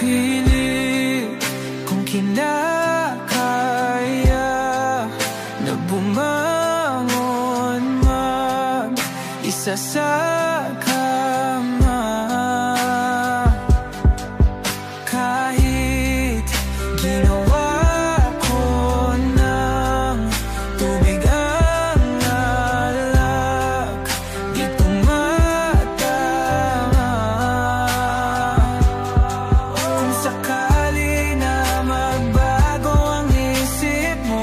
pilit kung kinakaya na bumangon mag-isa sa kama. Kahit ginawa ko ng tubig ang alak, di tumatama. Kung sakali na magbago ang isip mo,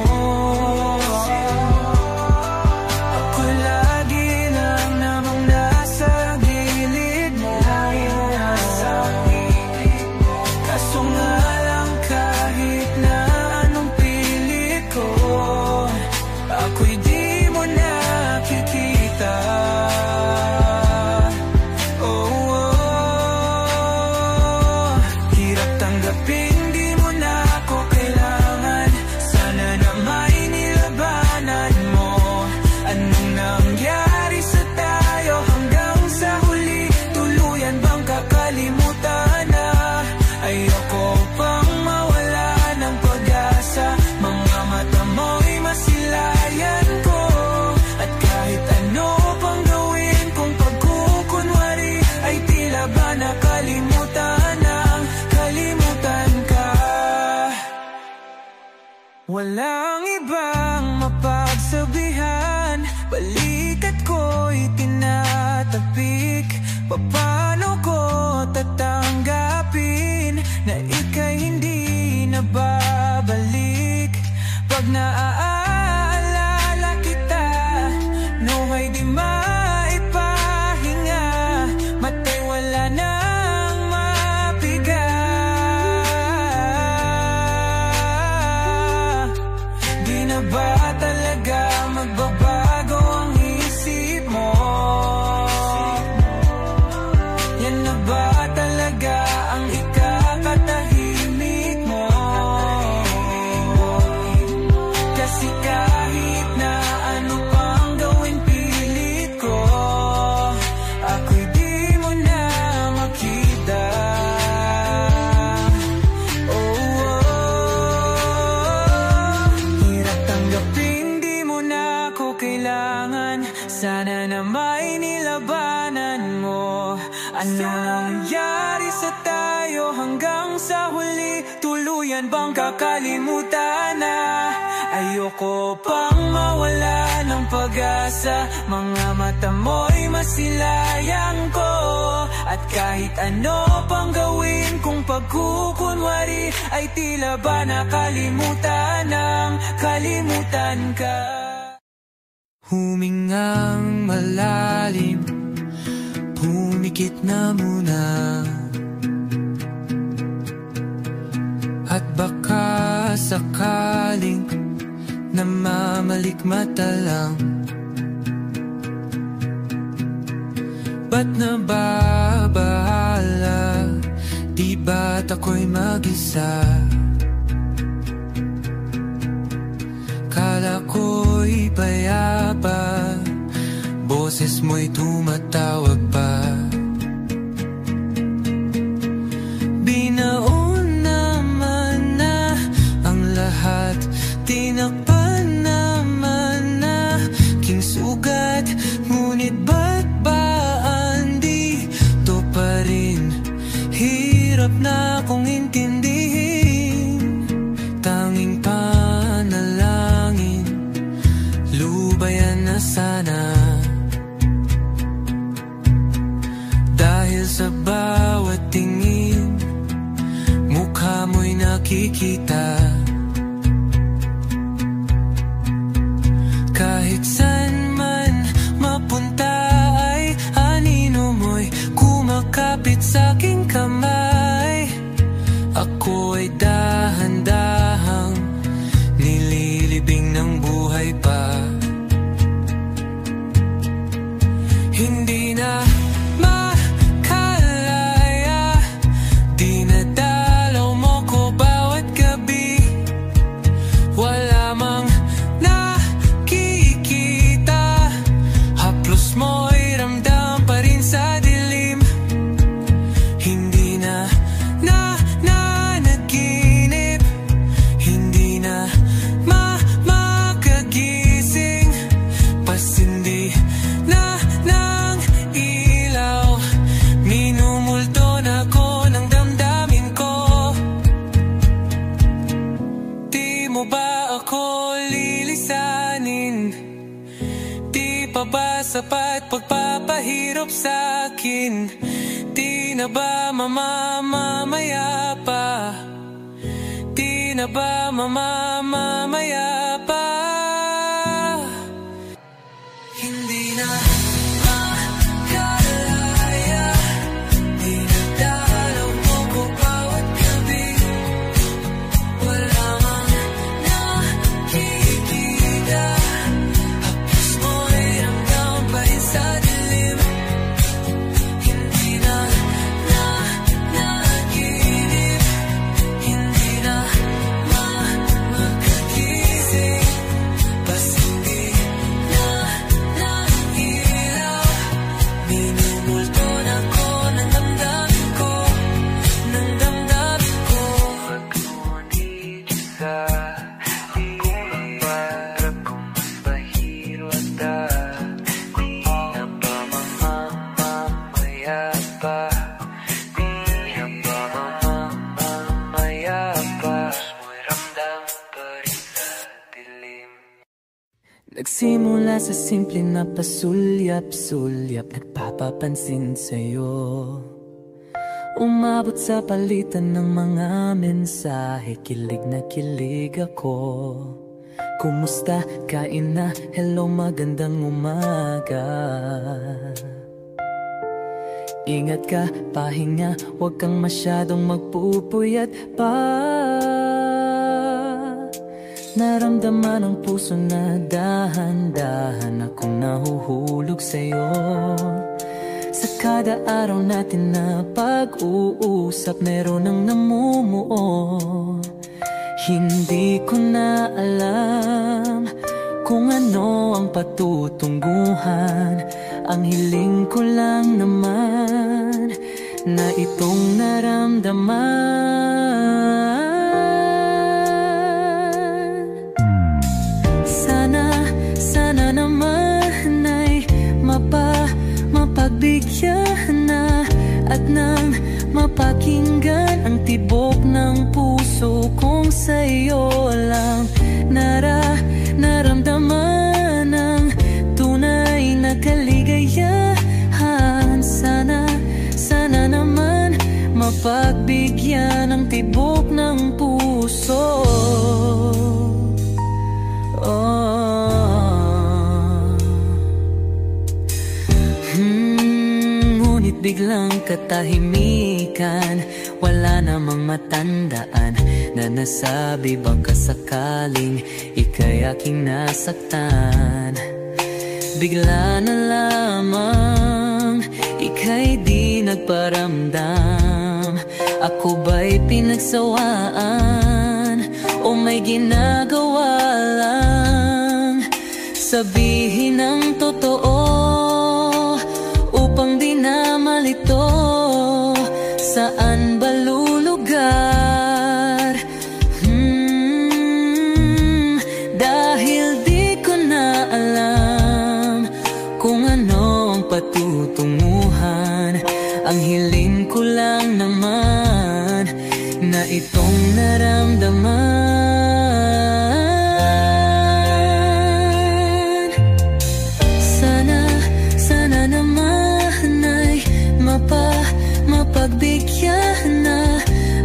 ako lagi lang namang nasa gilid mo. Kaso nga lang kahit na anong pilit ko, ako'y di mo nakikita. Hirap tanggapin, di mo na ako kailangan. Sana na may nilabanan mo. Anong nangyari sa tayo hanggang sa huli? Tuluyan bang kakalimutan na? Ayoko pang mawala ng pag-asa. Mga mata mo'y masilayan ko. At kahit ano pang gawin kung pagkukunwari, ay tila ba nakalimutan ang kalimutan ka. Walang ibang mapagsabihan, balikat ko'y tinatapik. Paano ko tatanggapin na ika'y hindi na babalik? Pag naaalala kita, nawa'y di maipahinga. Mata'y wala nang mapiga. Di na ba talaga magbabago ang isip mo? Yan na ba talaga ang ikakatahimik mo? Kasi kahit na ano pang gawin pilit ko, ako'y di mo na makita. Hirap tanggapin, di mo na ako kailangan. Sana na may nilabanan mo. Ano nangyari sa tayo hanggang sa huli? Tuluyan bang kakalimutan na? Ayoko pang mawala ng pag-asa. Mga mata mo'y masilayan ko. At kahit ano pang gawin kung pagkukunwari, ay tila ba nakalimutan ng kalimutan ka. Humingang malalim, pumikit na muna. At baka sakaling namamalikmata lang. Ba't nababahala? Di ba't ako'y mag-isa? Kala ko'y payapa, boses mo'y tumatawag pa. Binaon naman na ang lahat, tinakpan naman na king sugat. Ngunit ba't ba andito pa rin? Hirap na akong intindihin. Tanging panalangin, lubayan na sana. Dahil sa bawat tingin, mukha mo'y nakikita. Kahit saan man mapunta ay anino mo'y kumakapit sa aking kamay. Ako ay dahan-dahang nililibing ng buhay pa. Hindi na makalaya, dinadalaw mo ko bawat gabi. Wala mang nakikita, haplos mo'y ramdam pa rin sa dilim. Hindi na hirap sa'kin. Di na ba mamamaya pa? Di na ba mamamaya pa? Hindi na makalaya, dinadalaw mo ko bawat gabi. Wala mang nakikita, hapos mo'y ramdam pa rin sa dilim. Hindi na naginip, hindi na makagising. Basta hindi na ilaw, minumulto na ko ng damdamin ko, ng damdamin ko. Pag-ngunit sa dilim, para kung bahiro at di na ba mamamaya pa? Di na ba mamamaya pa? Mo'y ramdam pa rin sa dilim. Nagsimula sa simple na pasulyap-sulyap, nagpapapansin sa'yo. Umabot sa palitan ng mga mensahe, kilig na kilig ako. Kumusta? Kain na? Hello, magandang umaga. Ingat ka, pahinga, huwag kang masyadong magpupuyat pa. Naramdaman ang puso na dahan-dahan akong nahuhulog sa'yo. Sa kada araw natin na pag-uusap, meron ang namumuo. Hindi ko na alam kung ano ang patutunguhan. Ang hiling ko lang naman na itong naramdaman. Sana naman ay mapagbigyan na at nang mapakinggan ang tibok ng puso kong sa'yo lang naramdaman ang tunay na kaligayahan. Sana naman mapagbigyan ang tibok ng puso. Ngunit biglang katahimikan, wala namang matandaan na nasabi baka sakaling ika'y aking nasaktan. Bigla na lamang ika'y di nagparamdam. Ako ba'y pinagsawaan o may ginagawa lang? Sabihin ang totoo upang di na malito. Saan ba lulugar? Dahil di ko na alam kung ano ang patutunguhan. Ang hiling ko lang naman na itong naramdaman. Sana naman ay mapagbigyan na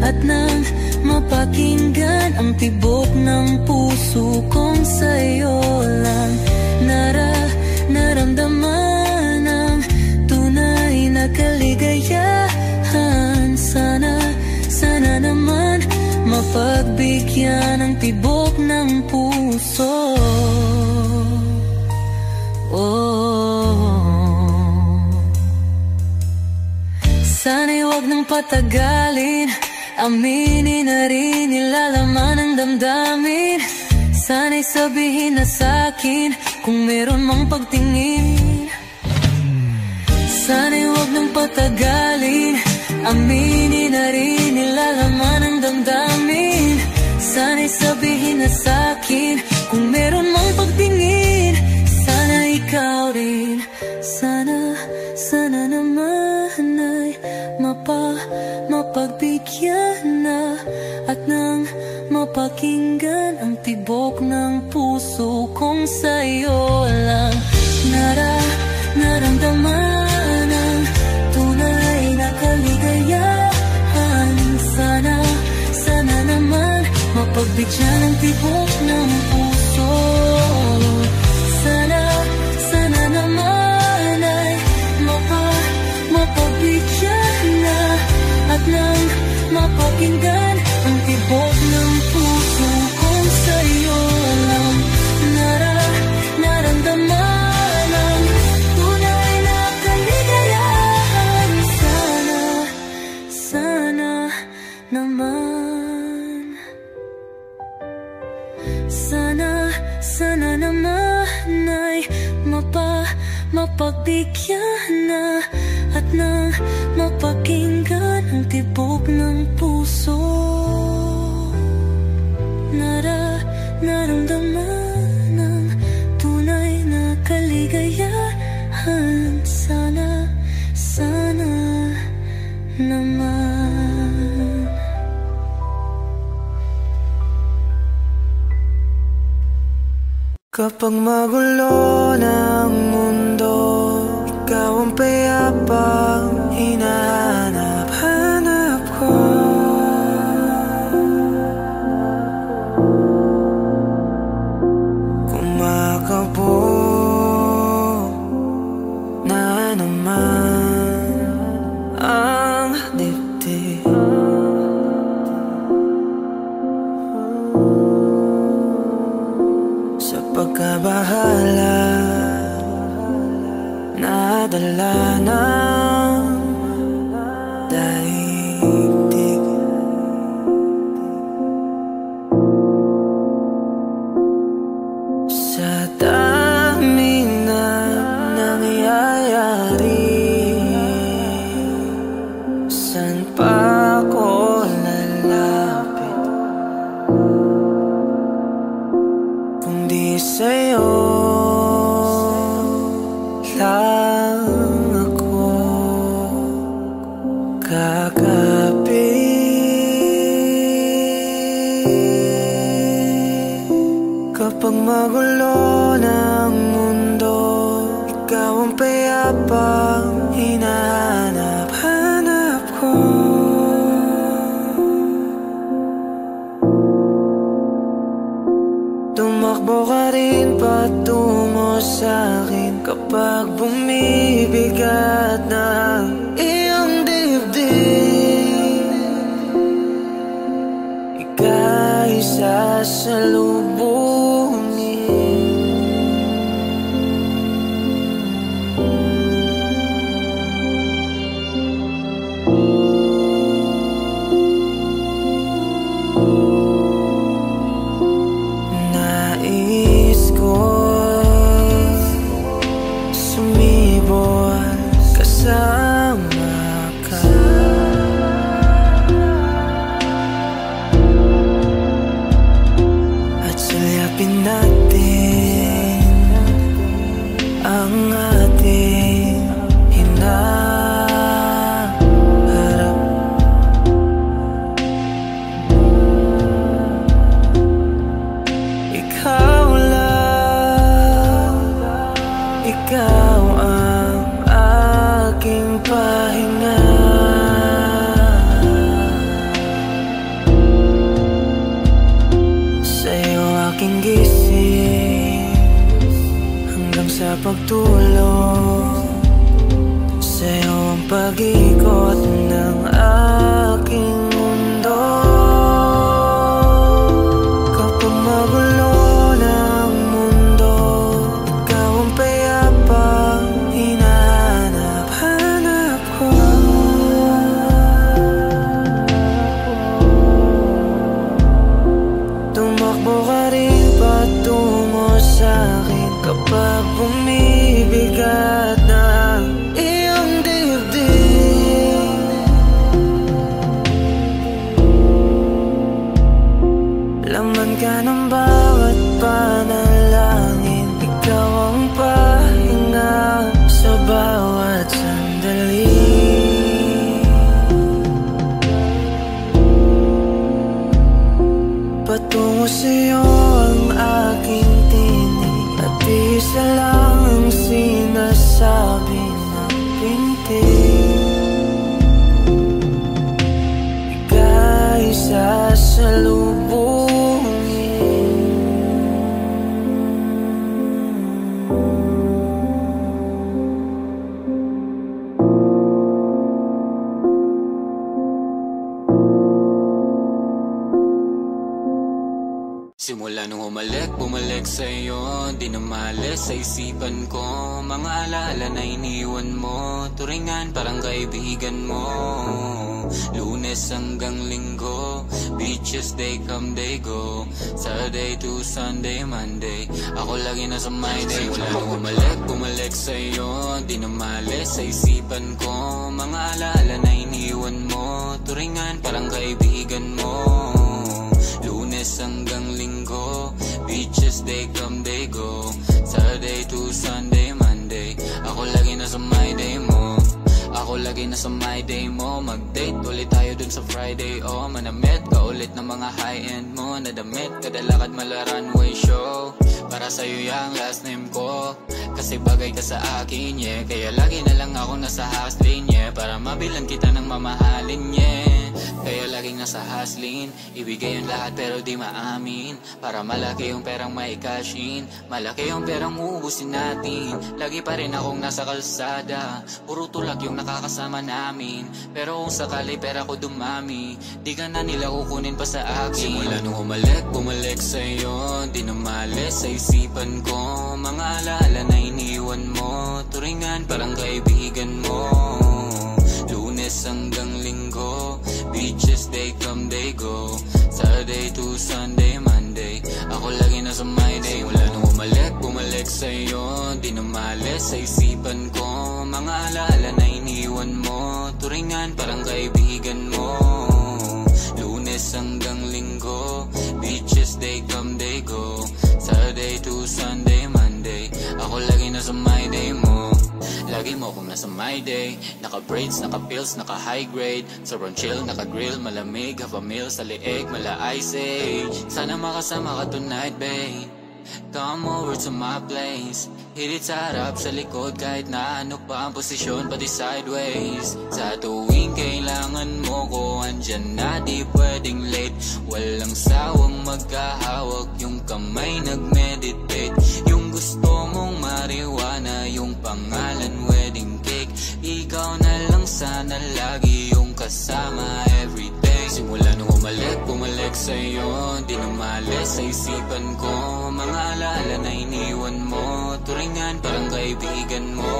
at nang mapakinggan ang tibok ng puso kong sa'yo lang naramdaman ang tunay na kaligayahan. Sana naman mapagbigyan ang tibok ng puso. Sana'y huwag nang patagalin, aminin na rin nilalaman ng damdamin. Sana'y sabihin na sa'kin kung meron mang pagtingin. Sana'y huwag nang patagalin, aminin na rin nilalaman ng damdamin. Sana'y sabihin na sa'kin kung meron mang pagtingin. Sana ikaw rin, sana naman ay mapagbigyan na at nang mapakinggan ang tibok ng puso kong sa'yo lang naramdaman Mapagbigyan ang tibok ng puso. Sana, sana naman ay mapagbigyan na at nang mapakinggan ang tibok ng puso kung sa'yo lang naramdaman ang tunay na kaligayahan. Sana, sana naman. Sana, sana naman ay mapagbigyan na at nang mapakinggan ang tibok ng puso. Naramdaman ang tunay na kaligayahan. Sana, sana naman. Kapag magulo ng mundo, ikaw ang payapang hinahanap-hanap ko. Kumakabog na naman ang dibdib. Sa pagkabahala, nadala ng daigdig. Sa dami na nangyayari, saan pa ko lalapit kung di sa'yo lang ako kakapit. Kapag magulo ng mundo, ikaw ang payapang hinahanap-hanap ko. Tumakbo ka rin patungo sa'kin kapag bumibigat na iyong dibdib. Ika'y sasalubungin. Nais ko sumibol kasama ka. At sulyapin natin ang ating hinaharap. Ikaw lang, ikaw ang aking pahinga. Sa'yo aking gising hanggang sa pagtulog. Sa'yo ang pag-ikot ng aking mundo. Kapag magulo ng mundo, ikaw ang payapang hinahanap-hanap ko. Tumakbo ka rin patungo sa'kin kapag bumibigat na iyong dibdib. Laman ka ng bawat panalangin, ikaw ang pahinga sa bawat sandali. Patungo sa'yo ang aking tinig at isa lang ang sinasabi ng pintig. Ika'y sasalubungin. Simula nung bumalik sa'yo, di na maalis sa isipan ko. Mga alaala na iniwan mo, turingan parang kaibigan mo. Lunes hanggang Linggo, beaches they come they go. Saturday to Sunday, Monday, ako lagi nasa my day. Simula nung bumalik sa'yo, di na maalis sa isipan ko. Mga alaala na iniwan mo, turingan parang kaibigan mo. Lunes hanggang Linggo, beaches they come they go. Saturday to Sunday, Monday, ako lagi nasa my day mo. Ako lagi nasa my day mo. Mag-date ulit tayo dun sa Friday. Oh, manamit ka ulit ng mga high-end mo. Nadamit, kadalakad mala runway show. Para sa'yo yung last name ko, kasi bagay ka sa akin, yeah. Kaya lagi na lang ako nasa hustling, yeah. Para mabilan kita ng mamahalin, yeah. Kaya laging nasa hustling, ibigay yung lahat pero di maamin. Para malaki yung perang may cash in, malaki yung perang uubusin natin. Lagi pa rin akong nasa kalsada, puro tulak yung nakakasama namin. Pero kung sakali pera ko dumami, di ka na nila kukunin pa sa akin. Simula nung bumalik sa'yo, di na maalis sa isipan ko. Mga alaala na iniwan mo, turingan parang kaibigan mo. Lunes hanggang Linggo, beaches they come they go. Saturday to Sunday, Monday, ako lagi nasa my day. Simula nung bumalik sa'yo, di na maalis sa isipan ko. Mga alaala na iniwan mo, turingan parang kaibigan mo. Lunes hanggang Linggo, beaches they come they go. Saturday to Sunday, Monday, ako lagi nasa my day mo. Lagi mo kung nasa my day, naka-braids, naka-pills, naka-high grade. Sobrang chill, naka-grill, malamig, half a meal sa liig, mala ice age. Sana makasama ka tonight, babe. Come over to my place. Hit it sa harap, sa likod, kahit na ano pa ang posisyon, pati sideways. Sa tuwing kailangan mo ko, andyan na, di pwedeng late. Walang sawang magkahawak, yung kamay nag-meditate. Yung gusto mong marijuana, yung pangalan wedding cake. Ikaw na lang sana lagi yung kasama everyday. Simula nung bumalik sa'yo, di na maalis sa isipan ko. Mga alaala na iniwan mo, turingan parang kaibigan mo.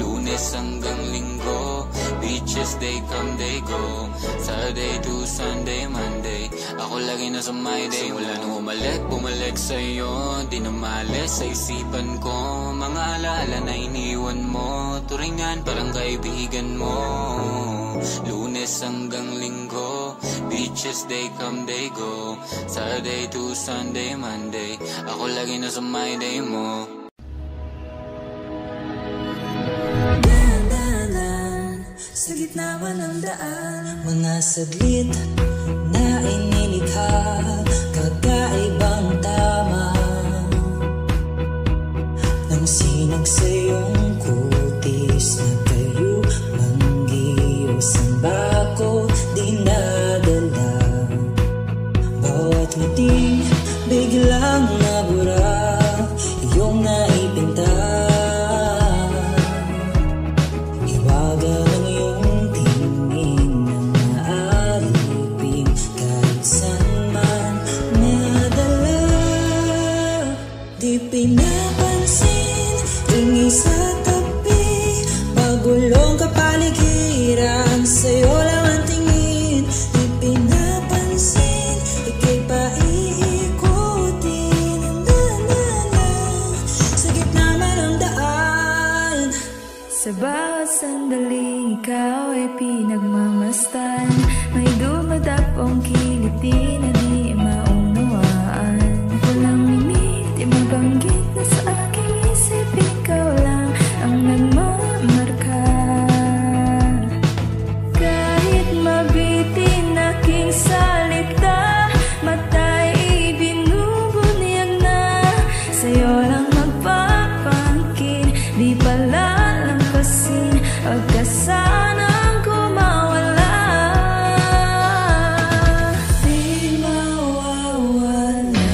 Lunes hanggang Linggo, beaches they come they go. Saturday to Sunday, Monday, ako lagi nasa my day. Simula nung bumalik sa'yo, di na maalis sa isipan ko. Mga alaala na iniwan mo, turingan parang kaibigan mo. Lunes hanggang Linggo, beaches they come they go. Saturday to Sunday, Monday, ako lagi nasa my day mo. Daan-daanan sa gitna man ng daan, mga saglit na inilikha, kakaibang tama ng sinag sa iyong kutis na tayo manggiyos ang bako dinadala. Bawat ngiting biglang nabura, iyong naipinta. Iwaga ng iyong tingin na maalipin, kahit saan man nadala. Di pinapansin, tingi sa tabi, pagulong kapaligiran, sa'yo lang ang tingin. Di pinapansin, ika'y paiikutin ang daan-daan sa gitna man ng daan. Sa bawat sandaling ikaw ay pinagmamastan, may dumadapong kiliti na di maunawaan. Walang limit, di mabanggit na sa aking isip, ikaw lang ang nagmamarka. Kahit mabitin aking salita, mata'y ibinubunyag na, sa'yo lang magpapangkin, di palalampasin, wag ka sanang kumawala. Di mawawala,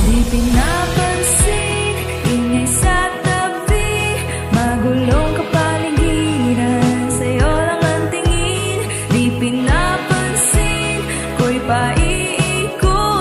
di pinapansin, ingay sa tabi, magulong kapaligiran, sa'yo lang ang tingin. Di pinapansin, ko'y paiikutin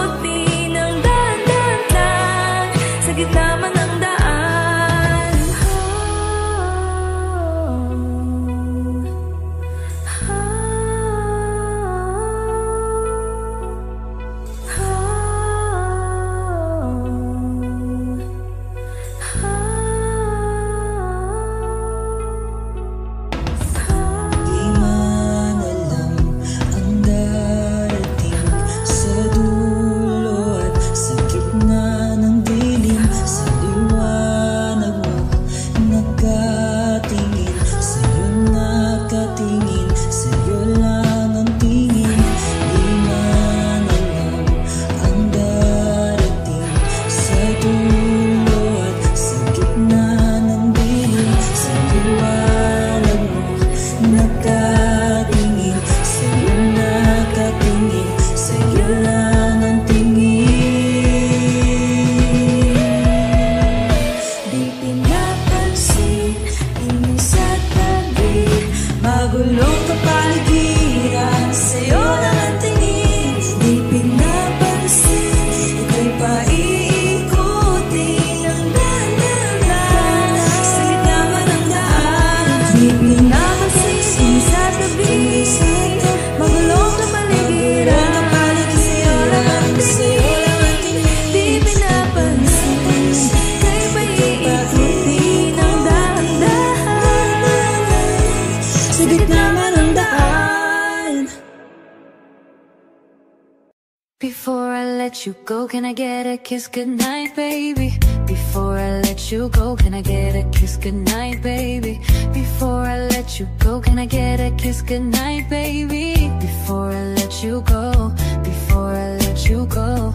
Before I let you go, can I get a kiss goodnight, baby? Before I let you go, can I get a kiss goodnight, baby? Before I let you go, can I get a kiss goodnight, baby? Before I let you go, before I let you go,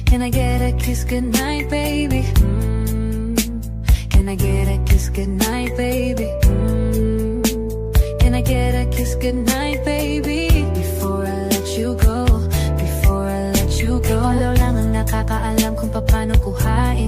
can I get a kiss goodnight, baby? Can I get a kiss goodnight, baby? Can I get a kiss goodnight, baby? Before I let you go, before I let you go. Ikaw lang ang nakakaalam kung paano kuhain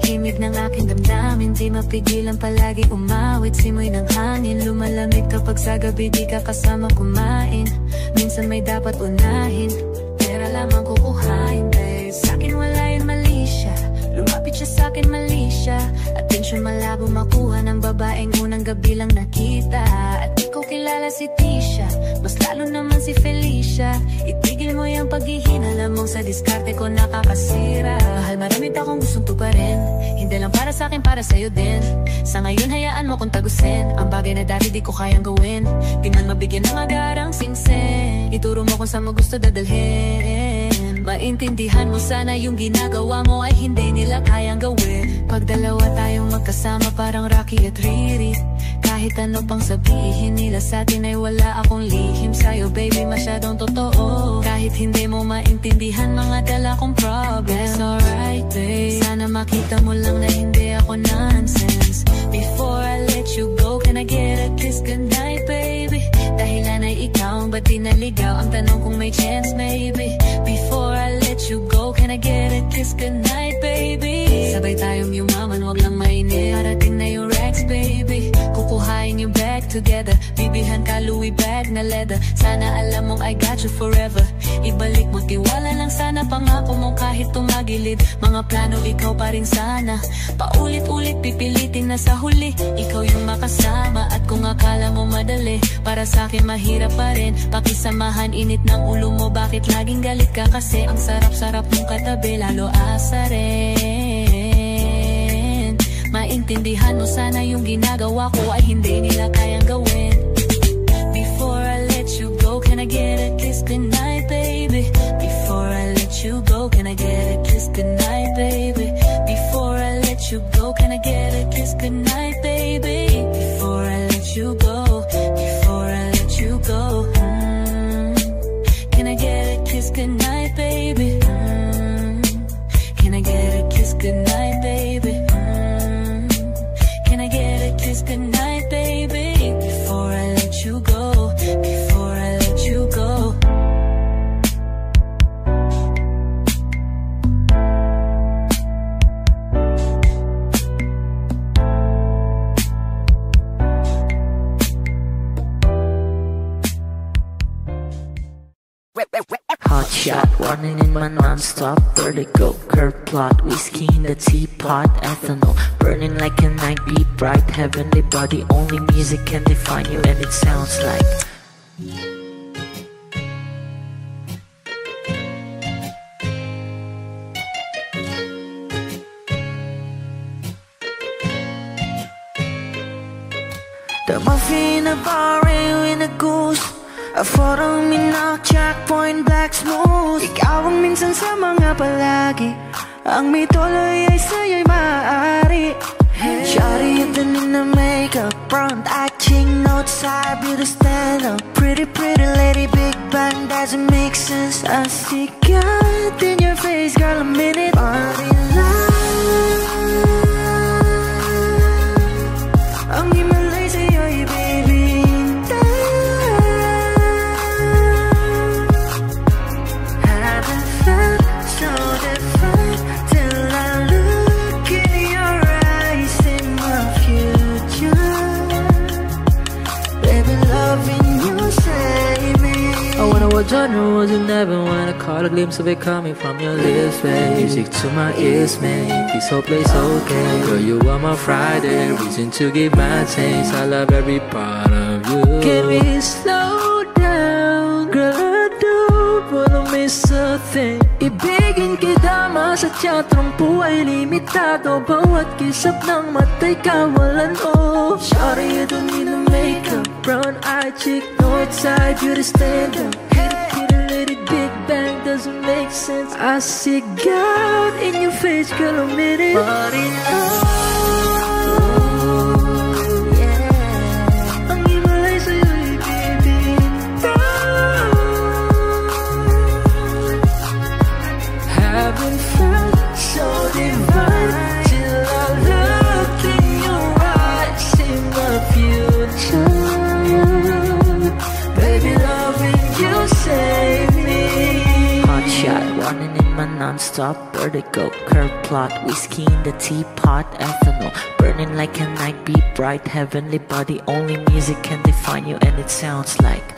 himig ng aking damdamin, di mapigilan palagi umawit. Simoy ng hangin, lumalamig kapag sa gabi di ka kasama kumain. Minsan may dapat unahin, pera lamang kukuhain, babe. Sa'kin wala yun, mali siya. Lumapit siya sa'kin, mali siya. Atensyon malabo makuha ng babaeng unang gabi lang nakita. At di ko kilala si Tisha, mas lalo naman si Felicia. Itigil mo yung paghihina mong sa diskarte ko nakakasira. Mahal, marami pa akong gustong tuparin, hindi lang para sa'kin, para sa'yo din. Sa ngayon hayaan mo kong tagusin ang bagay na dati di ko kayang gawin. Di man mabigyan ng agarang sinsin, ituro mo kung saan mo gusto dadalhin. Maintindihan mo sana yung ginagawa mo ay hindi nila kayang gawin. Pag dalawa tayong magkasama parang Rocky at Riri. Kahit ano pang sabihin nila sa'tin ay wala akong lihim sa'yo, baby, masyadong totoo. Kahit hindi mo maintindihan mga dala kong problems. That's alright, babe, sana makita mo lang na hindi ako nonsense. Before I let you go, can I get a kiss goodnight, baby? Dahilan ay ikaw ang ba't di naligaw? Ang tanong kung may chance, maybe. Before I let you go, can I get a kiss goodnight, baby? Sabay tayong yumaman, wag lang mainit. Parating na yung Rex, baby. Kukuhain yung bag together. Bibilhan ka Louis bag na leather. Sana alam mong I got you forever. Ibalik mo tiwala lang sana, pangako mong kahit tumagilid. Mga plano ikaw pa rin sana. Paulit-ulit pipilitin na sa huli ikaw yung makasama. At kung akala mo madali, para sa'kin mahirap pa rin. Pakisamahan init ng ulo mo, bakit laging galit ka? Kasi ang sarap-sarap mong katabi, lalo asa rin. Maintindihan mo sana yung ginagawa ko ay hindi nila kayang gawin. Before I let you go, can I get a kiss goodnight, baby? Before I let you go, can I get a kiss goodnight, baby? Before I let you go, can I get a kiss goodnight, baby? Before I let you go, before I let you go, can I get a kiss goodnight, baby? Can I get a kiss goodnight, baby? Can I get a kiss goodnight, baby? Before I let you go, before I let you go. Hot shot, running in my non-stop vertigo. Curve plot, whiskey in the teapot, ethanol burning like a night, be bright, heavenly body. Only music can define you, and it sounds like the muffin, a bar, in a goose. A photo minaw, checkpoint, black smooth. Ikaw ang minsan sa mga palagi, ang may tuloy ay sa'yo'y maaari. Shawty, you've been in the makeup, front acting, outside, beauty stand up. Pretty, pretty lady, big bang, doesn't make sense. I see God in your face, girl, a minute. Body love, ang himalay sa'yo'y baby. Genre wasn't never when I caught a glimpse of it coming from your lips, babe. Music to my ears, man, this whole place okay. Girl, you are my Friday, reason to give my taste. I love every part of you. Can we slow down? Girl, I don't wanna miss a thing. Ibigin kita sa teatrong buhay limitado. Bawat kisap ng mata'y kawalan, oh. Shawty, you don't need no makeup, brown eye chick, north side, beauty stand up. Big doesn't make sense. I see God in your face, girl, a minute. But in love, yeah, ang ibalay sa'yo'y bibitaw. Haven't felt so divine till I look in your eyes, see my future. Baby, loving you save me. Hot shot, running in my non-stop vertigo. Curve plot, whiskey in the teapot, ethanol burning like a night, be bright, heavenly body. Only music can define you, and it sounds like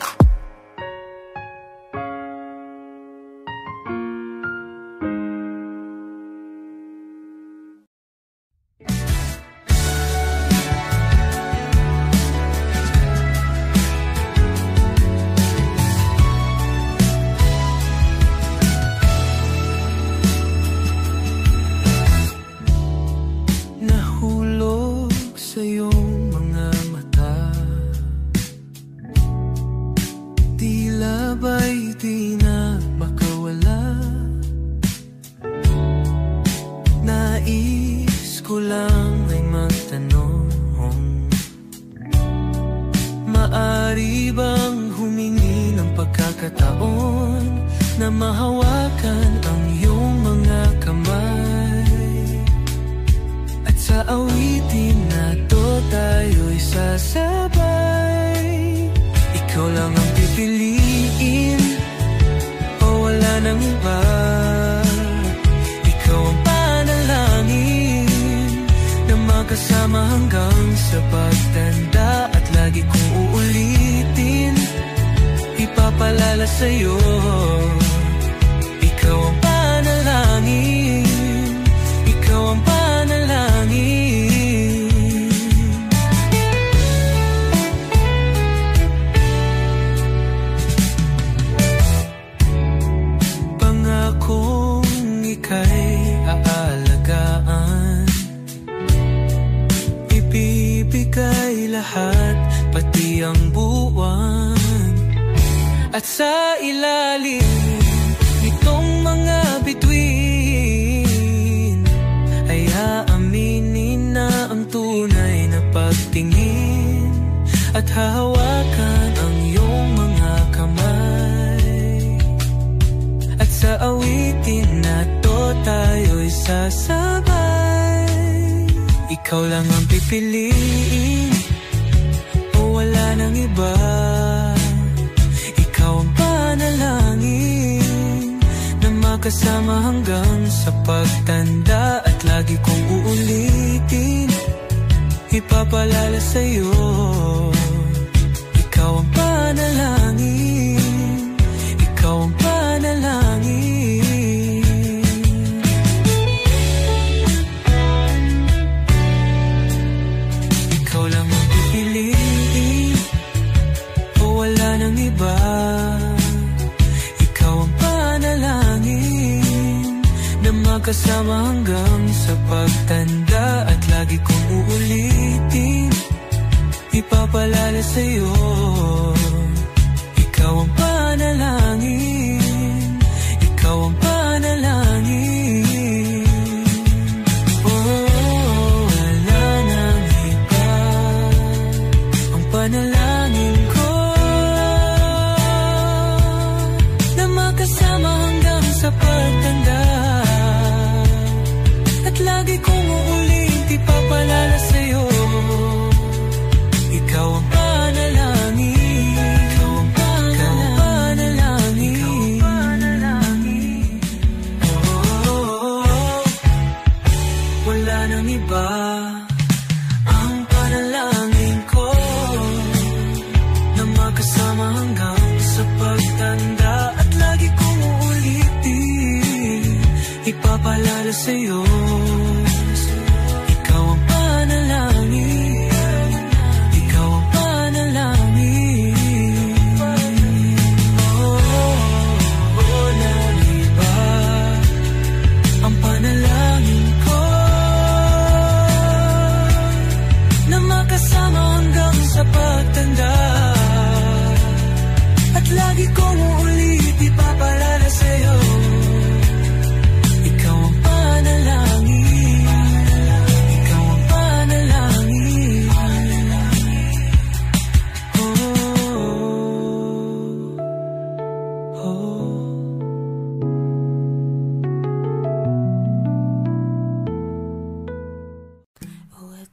lagi kong uulit ipapalala sa'yo.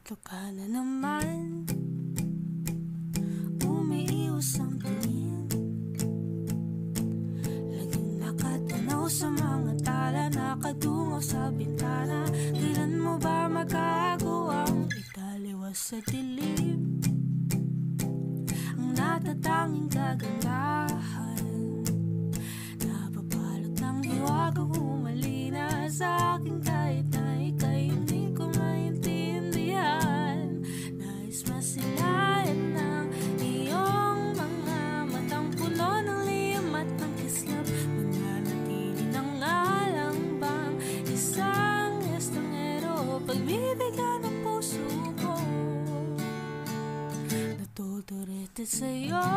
Eto ka na naman, umiiwas ang tingin, laging nakatanaw sa mga tala, nakadungaw sa bintana. Kailan mo ba magagawang italiwas sa dilim ang natatanging kagandahan, napabalot ng hiwaga, humalina sa akin kahit na ika'y hindi ko maintindihan. Nais masilayan ng iyong mga matang puno ng liyam at ng kislap, mananatili ng alang bang isang estranghero, pagbibigyan ng puso ko. Natuturete sa'yo,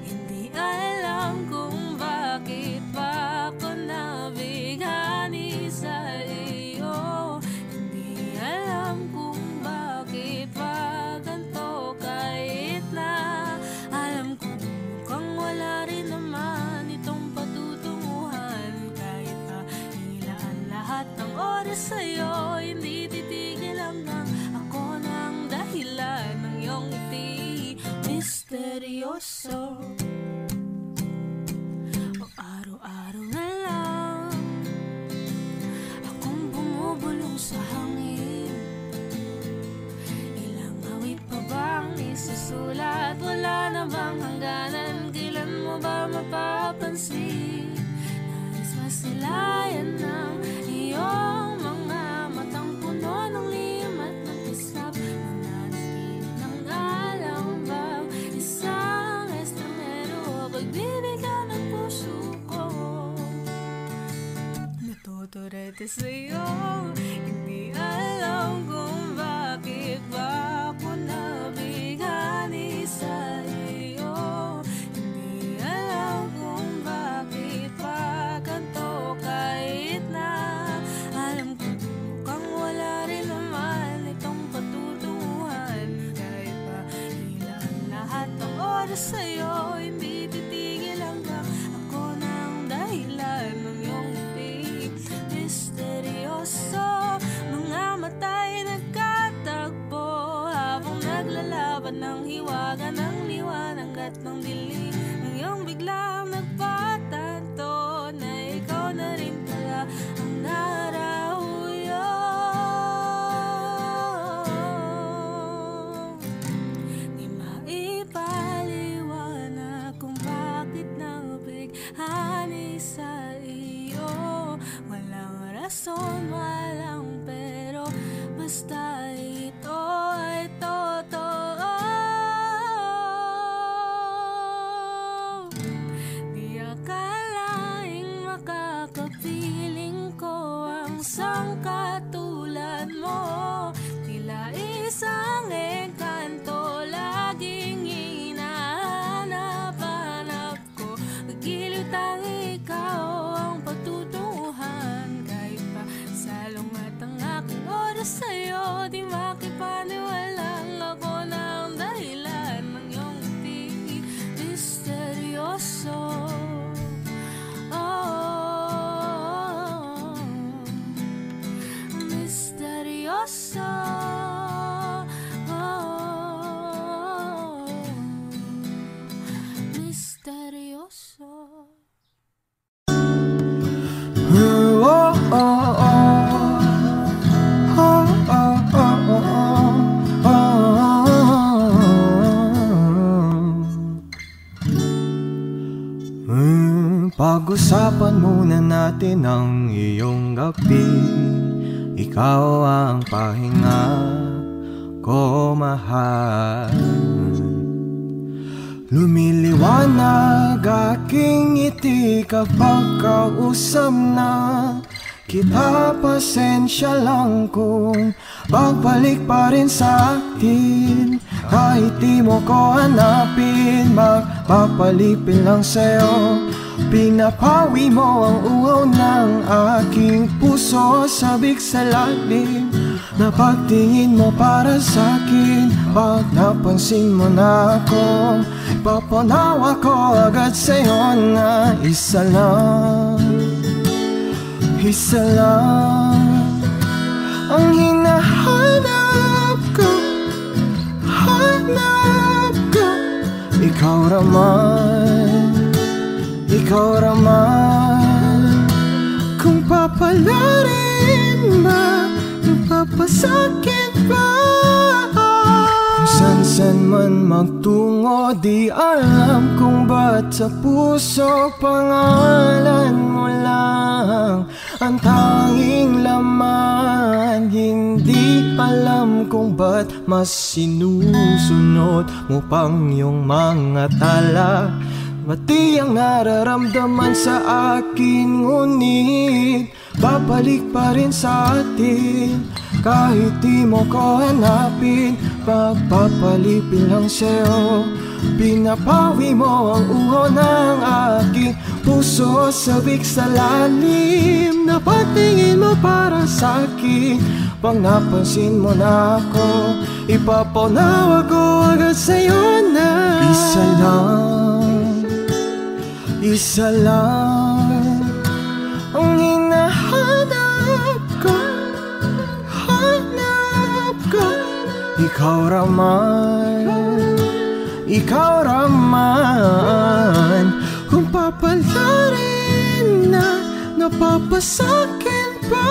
hindi alam kung bakit pa ako nabighani sa iyo. Hindi alam kung bakit pa ganito, kahit na alam ko mukhang wala rin naman itong patutunguhan. Kahit pa ilaan lahat ng oras sa'yo, hindi titigil hanggang ako ng dahilan ng iyong ngiti misteryoso. O araw-araw na lang akong bumubulong sa hangin, ilang awit pa bang isusulat, wala na bang hangganan, kailan mo ba mapapansin? Nais masilayan ng iyong mga matang puno ng liyam at ng kislap, nananatili ng alam bang isang estranghero, pagbibigyan ng puso ko. Natuturete sa'yo, hindi alam kung bakit ba ako nabighani sa iyo. Hindi alam kung bakit pa ganito, kahit na alam ko mukhang wala rin naman itong patutunguhan. Kahit pa ilan lahat ng oras sa'yo, hindi titigil hanggang ako ng dahilan ng iyong ngiti misteryoso. Mga mata'y nagkatagpo habang naglalaban ng hiwaga ng liwanag at ng dilim, ng iyong biglang nagpatanto na ikaw na rin pala ang narahuyo. Di maipaliwanag kung bakit nabighani sa iyo. Walang rason, walang pero, basta ito ay totoo. Di akalaing makakapiling ko ang sangkatulad mo, tila isang engkanto laging hinahanap-hanap ko. Pagiliw tang ikaw ang patutunguhan, kahit pa salong at ang aking oras sa'yo, di makipaniwalang ako ng dahilan ng iyong ngiti misteryoso. Oh, misteryoso. Oh, misteryoso. Pag-usapan muna natin ang iyong gabi, ikaw ang pahinga ko, mahal. Lumiliwanag aking ngiti kapag kausap na kita, pasensya lang kung pagbalik pa rin sa akin. Kahit di mo ko hanapin, magpapalipin lang sa'yo. Pinapawi mo ang uhaw ng aking puso, sabik sa lalim Napagtingin mo para sa'kin, pag napansin mo na ako, papanawa ko agad sa'yo na isa lang ang hinahanap ko, hanap ko. Ikaw raman, kung papalarin ba, napapasakit ba? Kung san man magtungo, di alam kung ba't sa puso pangalan mo lang ang tanging laman. Hindi alam kung ba't mas sinusunod mo pang yung mga tala. Mati ang nararamdaman sa akin, ngunit babalik pa rin sa atin. Kahit di mo ko hanapin, pagpapalipin lang sa'yo. Pinapawi mo ang uho ng aking puso, sabik sa lalim. Napatingin mo para sa'kin, pag napansin mo na ako, ipapanawa ko agad sa'yo na isa lang ang hinahanap ko, hanap ko. Ikaw raman, kung papalarin na, napapasakin pa.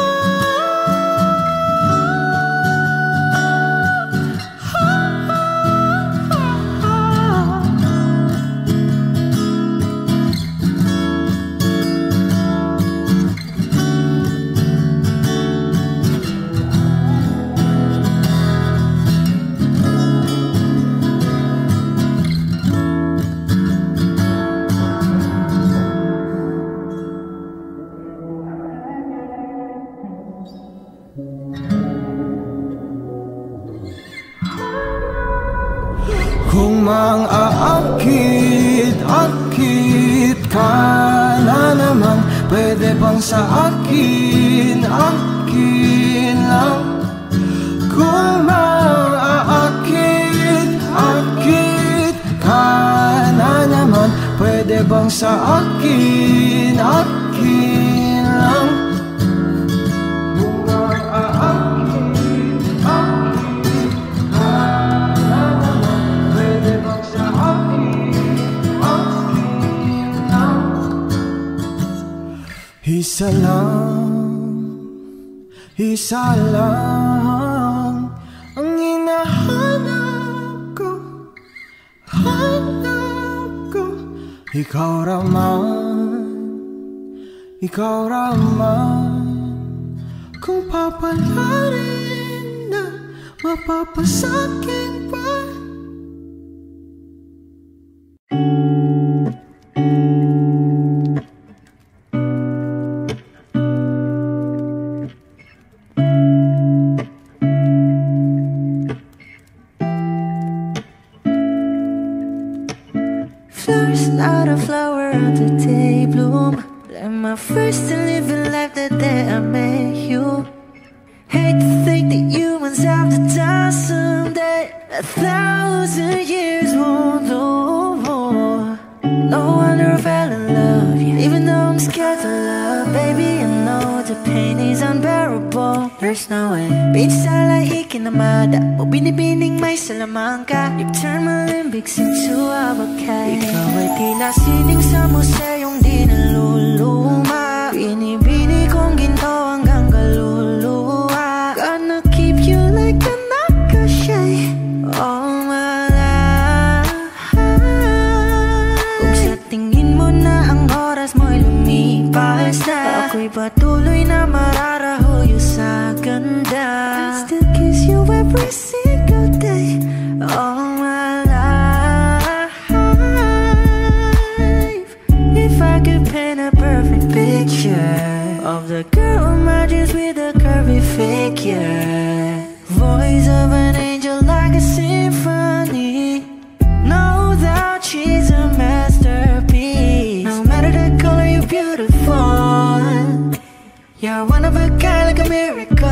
Kung mang-aakit ka na naman, pwede bang sa akin lang? Kung mang-aakit ka na naman, pwede bang sa akin lang? Isa lang ang hinahanap ko, hanap ko. Ikaw raman, kung papalarin na, mapapasakin pa. Flowers, not a flower of the day bloom. Like my first to live a life the day I met you. Hate to think that humans have the time someday. 1,000 years won't do more. No wonder I fell in love, yeah. Even though I'm scared to love, baby, I know the pain is unbearable. There's no way Pinsala ikinamada o binibining may salamangka. You turn my limbics into abakay. Ikaw ay tila sining sa museyong di naluluma. Binibini kong ginto hanggang kaluluwa. Gonna keep you like a nakashay all my life. Kung sa tingin mo na ang oras mo'y lumipas na, ako'y patuloy na mararahuyo sa ganda. I still kiss you every single day all my life. If I could paint a perfect picture of the girl in my dreams with a curvy figure, voice of an angel like a symphony, no doubt she's a masterpiece. No matter the color, you're beautiful. You're one of a kind, like a miracle.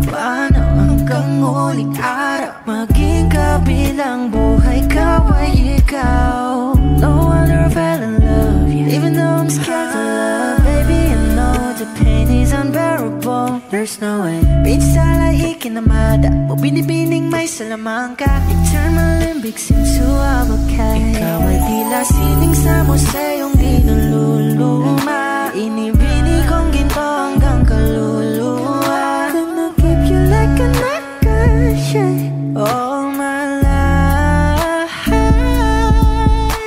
paano hanggang uling araw maging kabilang buhay ka ay ikaw. No wonder I fell in love, yeah. Even though I'm scared to love, baby I know the pain is unbearable. There's no way bitch salay ikinamada mo binibining may salamang ka. You turn my limbics into a bouquet. Ikaw ay tila sining sa museyong di naluluma. Inibini kong ginto hanggang kaluluwa. Gonna keep you like a necklace, yeah. All my life.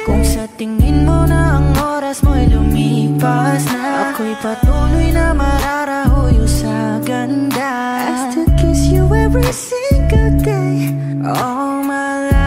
Kung sa tingin mo na ang oras mo'y lumipas na, ako'y patuloy na mararahuyo sa ganda. I still kiss you every single day. All my life.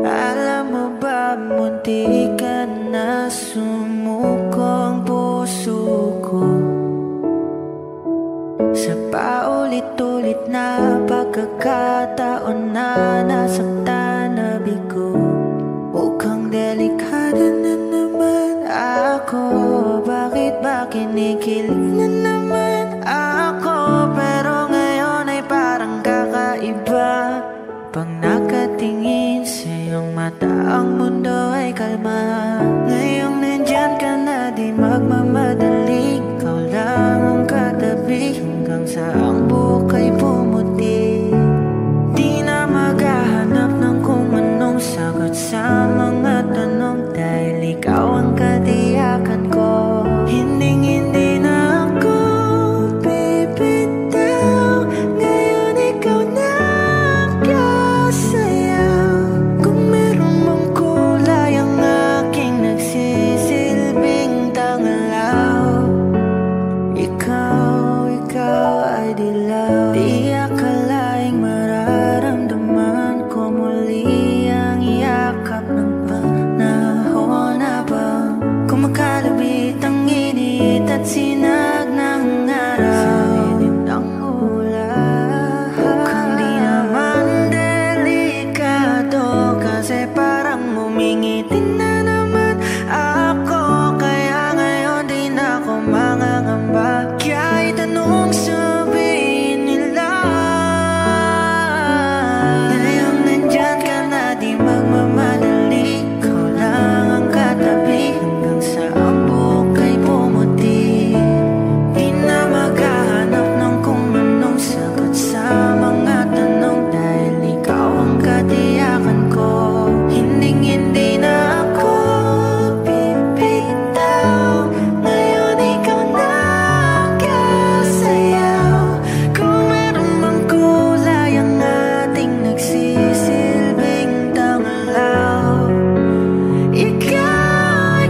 Alam mo ba, munti ka na sumuko ang puso ko sa paulit-ulit na pagkakataon na nasaktan na bigo. Mukhang delikado na naman ako. Bakit ba kinikilig na naman ako? Pero ngayon ay parang kakaiba. Pag nakatingin sa iyong mata, ang mundo ay kalma. Ngayong nandyan ka na, di magmamadali. Ikaw lang ang katabi hanggang sa ang buhok ay pumuti. Di na maghahanap ng kung anong sagot sa mga tanong, dahil ikaw ang katiyakan ko. Hindi na ako bibitaw. Ngayon ikaw na sayaw. Kung meron mang kulay ang aking nagsisilbing tangalaw, ikaw ay dilaw. Di akalaing mararamdaman ko muli ang yakap ng panahon habang kumakalabit ang init at sinag ng araw sa lilim ng ulan. Mukhang di naman kasi parang humingitin na naman ako. Kaya ngayon di na ako mangangamba. Kahit anong sabihin nila. Ngayon nandyan ka na, di magmamadali. Ikaw lang ang katabi hanggang sa ang buhok ay pumuti. Di na maghahanap ng kung anong sagot sa mga tanong, dahil ikaw ang katiyakan ko. Hindi na ako bibitaw. Ngayon ikaw na kasayaw. Kung meron mang kulay ang ating nagsisilbing tangalaw, ikaw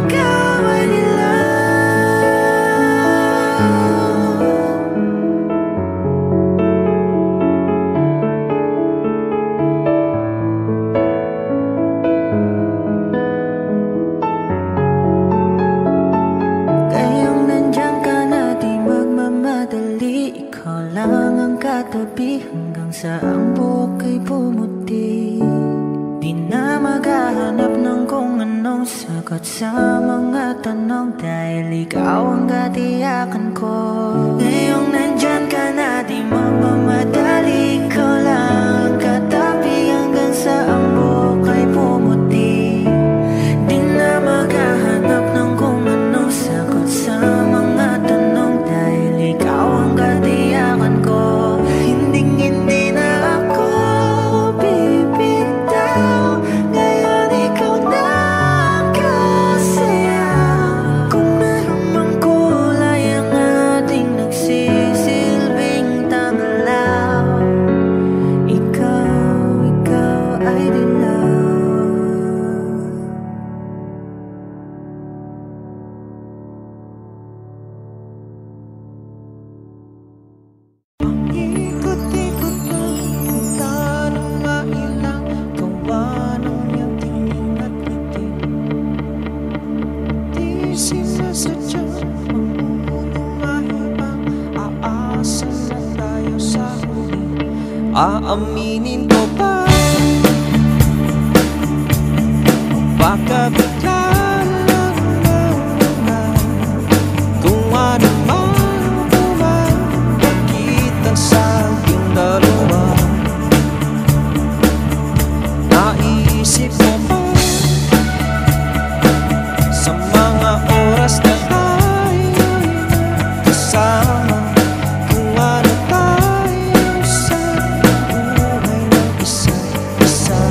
ay dilaw. Ngayong nandyan ka na, di magmamadali. Ikaw lang ang katabi hanggang sa ang buhok ay pumuti. Di na maghahanap ng kung anong sagot sa mga tanong, dahil ikaw ang katiyakan ko. Ngayong nandyan ka na, di magmamadali. Ikaw lang ang katabi hanggang sa ang buhok ay pumuti. Di na maghahanap ng kung anong sagot sa mga tanong, dahil ikaw ang katiyakan ko. Hindi na ako bibitaw. Ngayon ikaw na kasayaw. Kung meron mang kulay ang ating nagsisilbi Aaminin ko ba? Baka bigla lang naman kung ano man bumagitan sa ating dalawa. Naisip mo ba sa mga oras na tayo'y kasama, kung ano tayo sa buhay ng isa't isa?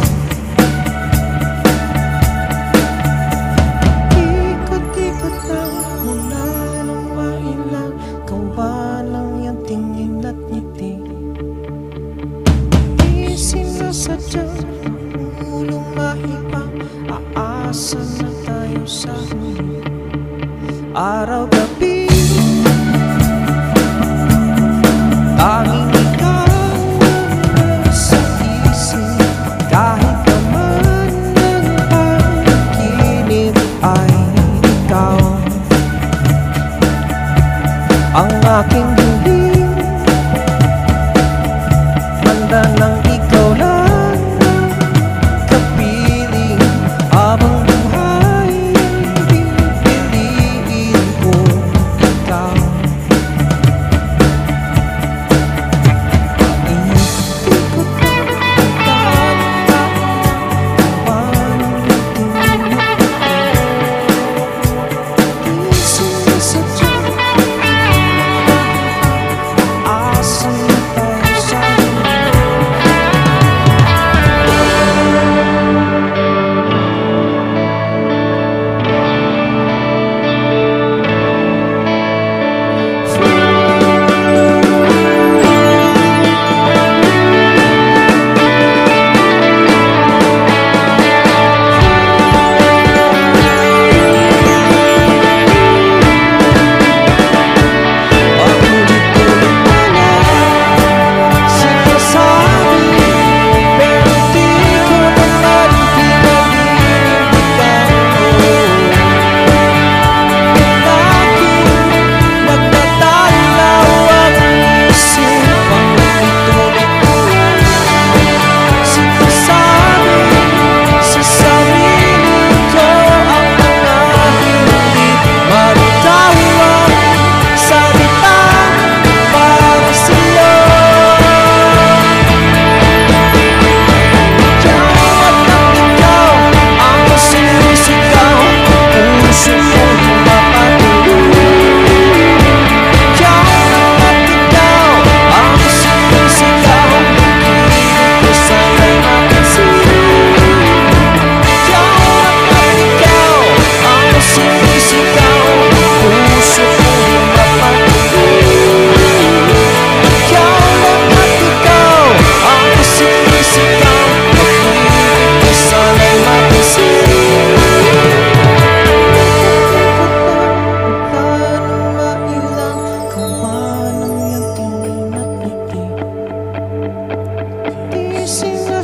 Ikot-ikot lang mula nang mailang kawalang iyong tingin at ngiti. Di sinasadya ulong mahipang aasa na tayo sa huli. Araw-gabi tanging ikaw ang nasa isip. Kahit naman ang panaginip ay ikaw ang aking hiling. Banda ng ikaw lang ang kapiling. Habang buhay pipiliin ko ikaw. Ikot-ikot lang tayo di sinasadya asa na tayo sa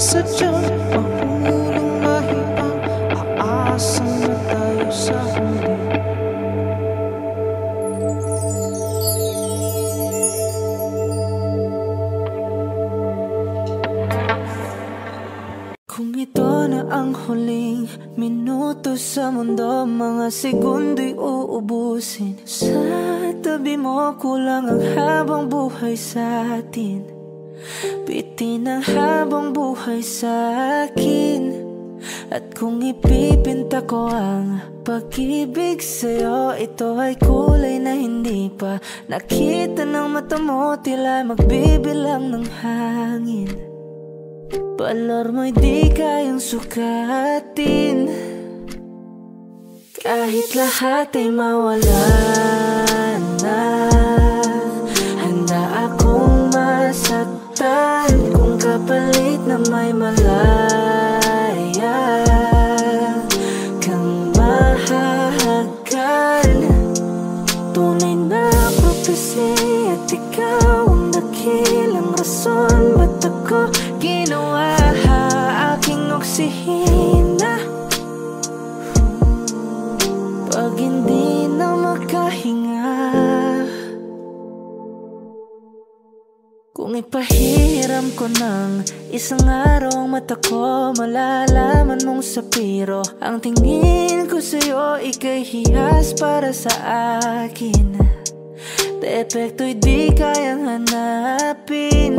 sadyang mahulong mahibang aasa na tayo sa huli. Kung ito na ang huling minuto sa mundo, mga segundo'y uubusin. Sa tabi mo kulang ang habang buhay sa atin. Bitin ang habang buhay sa akin. At kung ipipinta ko ang pag-ibig sa'yo, ito ay kulay na hindi pa nakita ng mata mo, tila magbibilang ng hangin. Balor mo'y di kayang sukatin. Kahit lahat ay mawala na, handa akong masaktan kung kapalit na may malaya kang mahahagan. Tunay na prophecy at ikaw ang dakilang rason ba't ako ginawa aking oksihina. Pag hindi na makahinga, Kung ipahiram ko ng isang araw mata ko, malalaman mong sapiro. Ang tingin ko sa'yo, ika'y hiyas para sa akin. Depekto'y di kayang hanapin.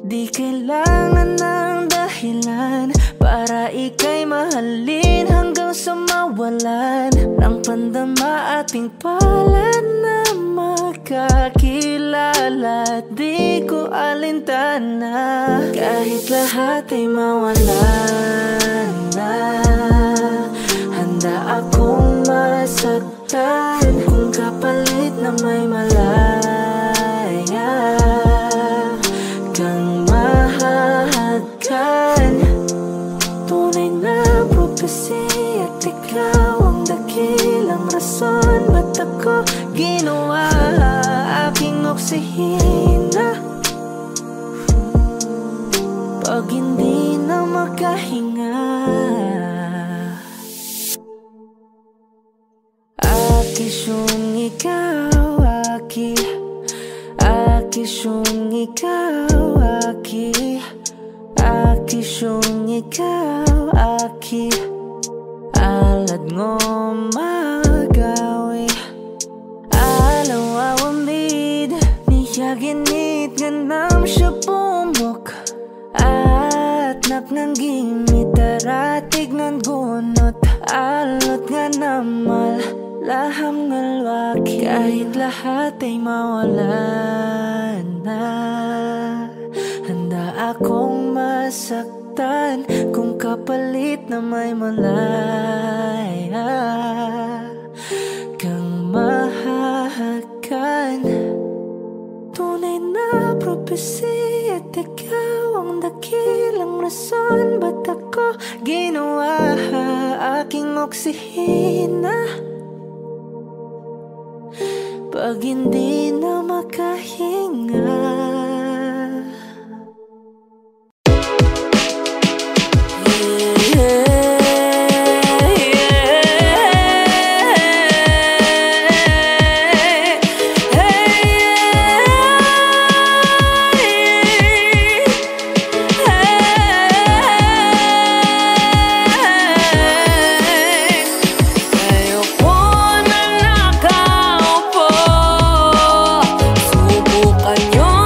Di kailangan ng dahilan para ika'y mahalin hanggang sa mawalan ng pandama ating palad na magkakilala. Di ko alintana kahit lahat ay mawalan na. Handa akong masaktan kung kapalit na may malaya kang mahahagkan. Tunay na prophecy at ikaw ang dakilang rason ba't ako ginawa aking oksihina. Pag hindi na makahinga, akisyong ikaw, akisyong ikaw, akisyong ikaw, alad ngo magawi alawawamid niyaginit ganam siya pumok at napnanggimit daratig ng gunot alot nga namal laham ngalwaki kahit lahat ay mawalan na. Handa akong masaktan kung kapalit na may malaya kang mahahagkan. Tunay na prophecy at ikaw ang dakilang rason ba't ako ginawa aking oksihina. Pag hindi na makahinga, subukan nyo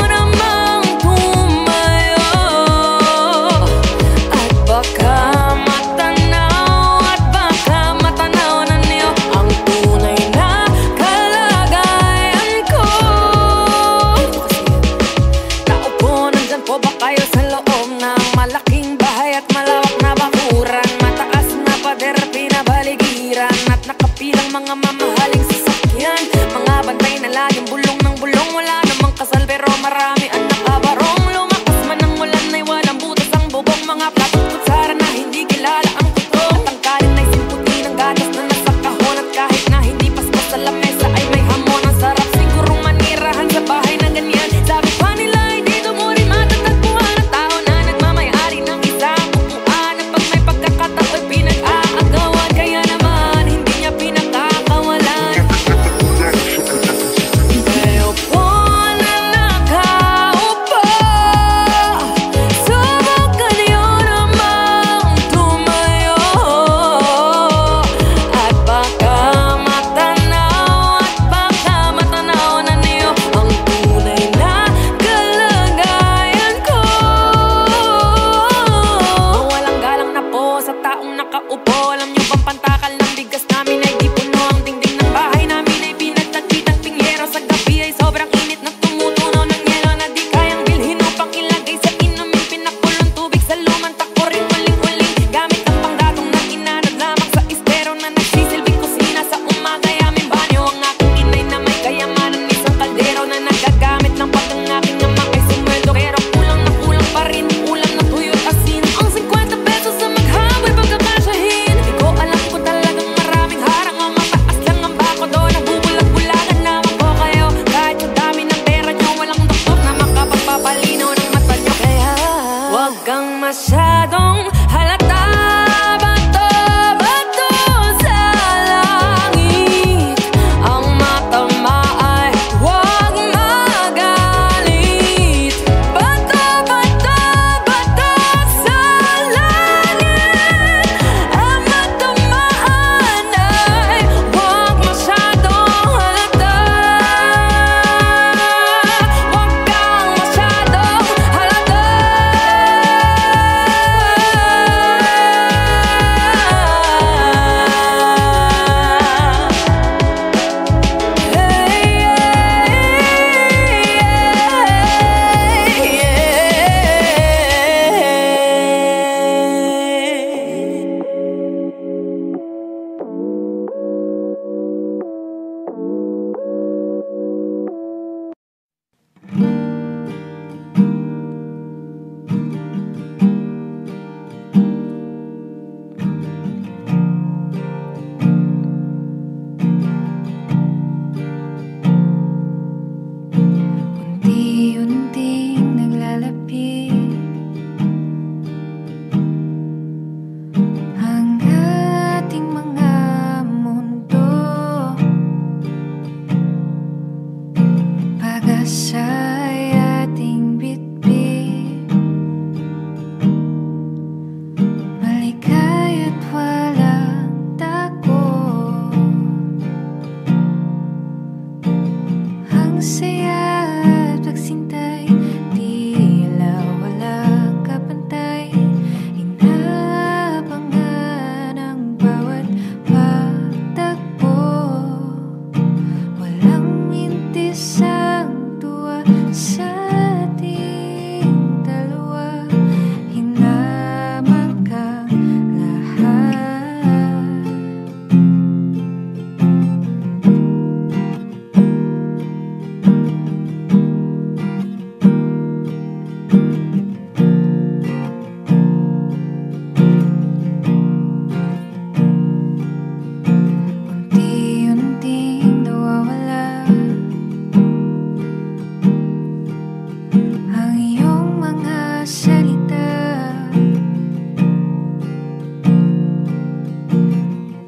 salita.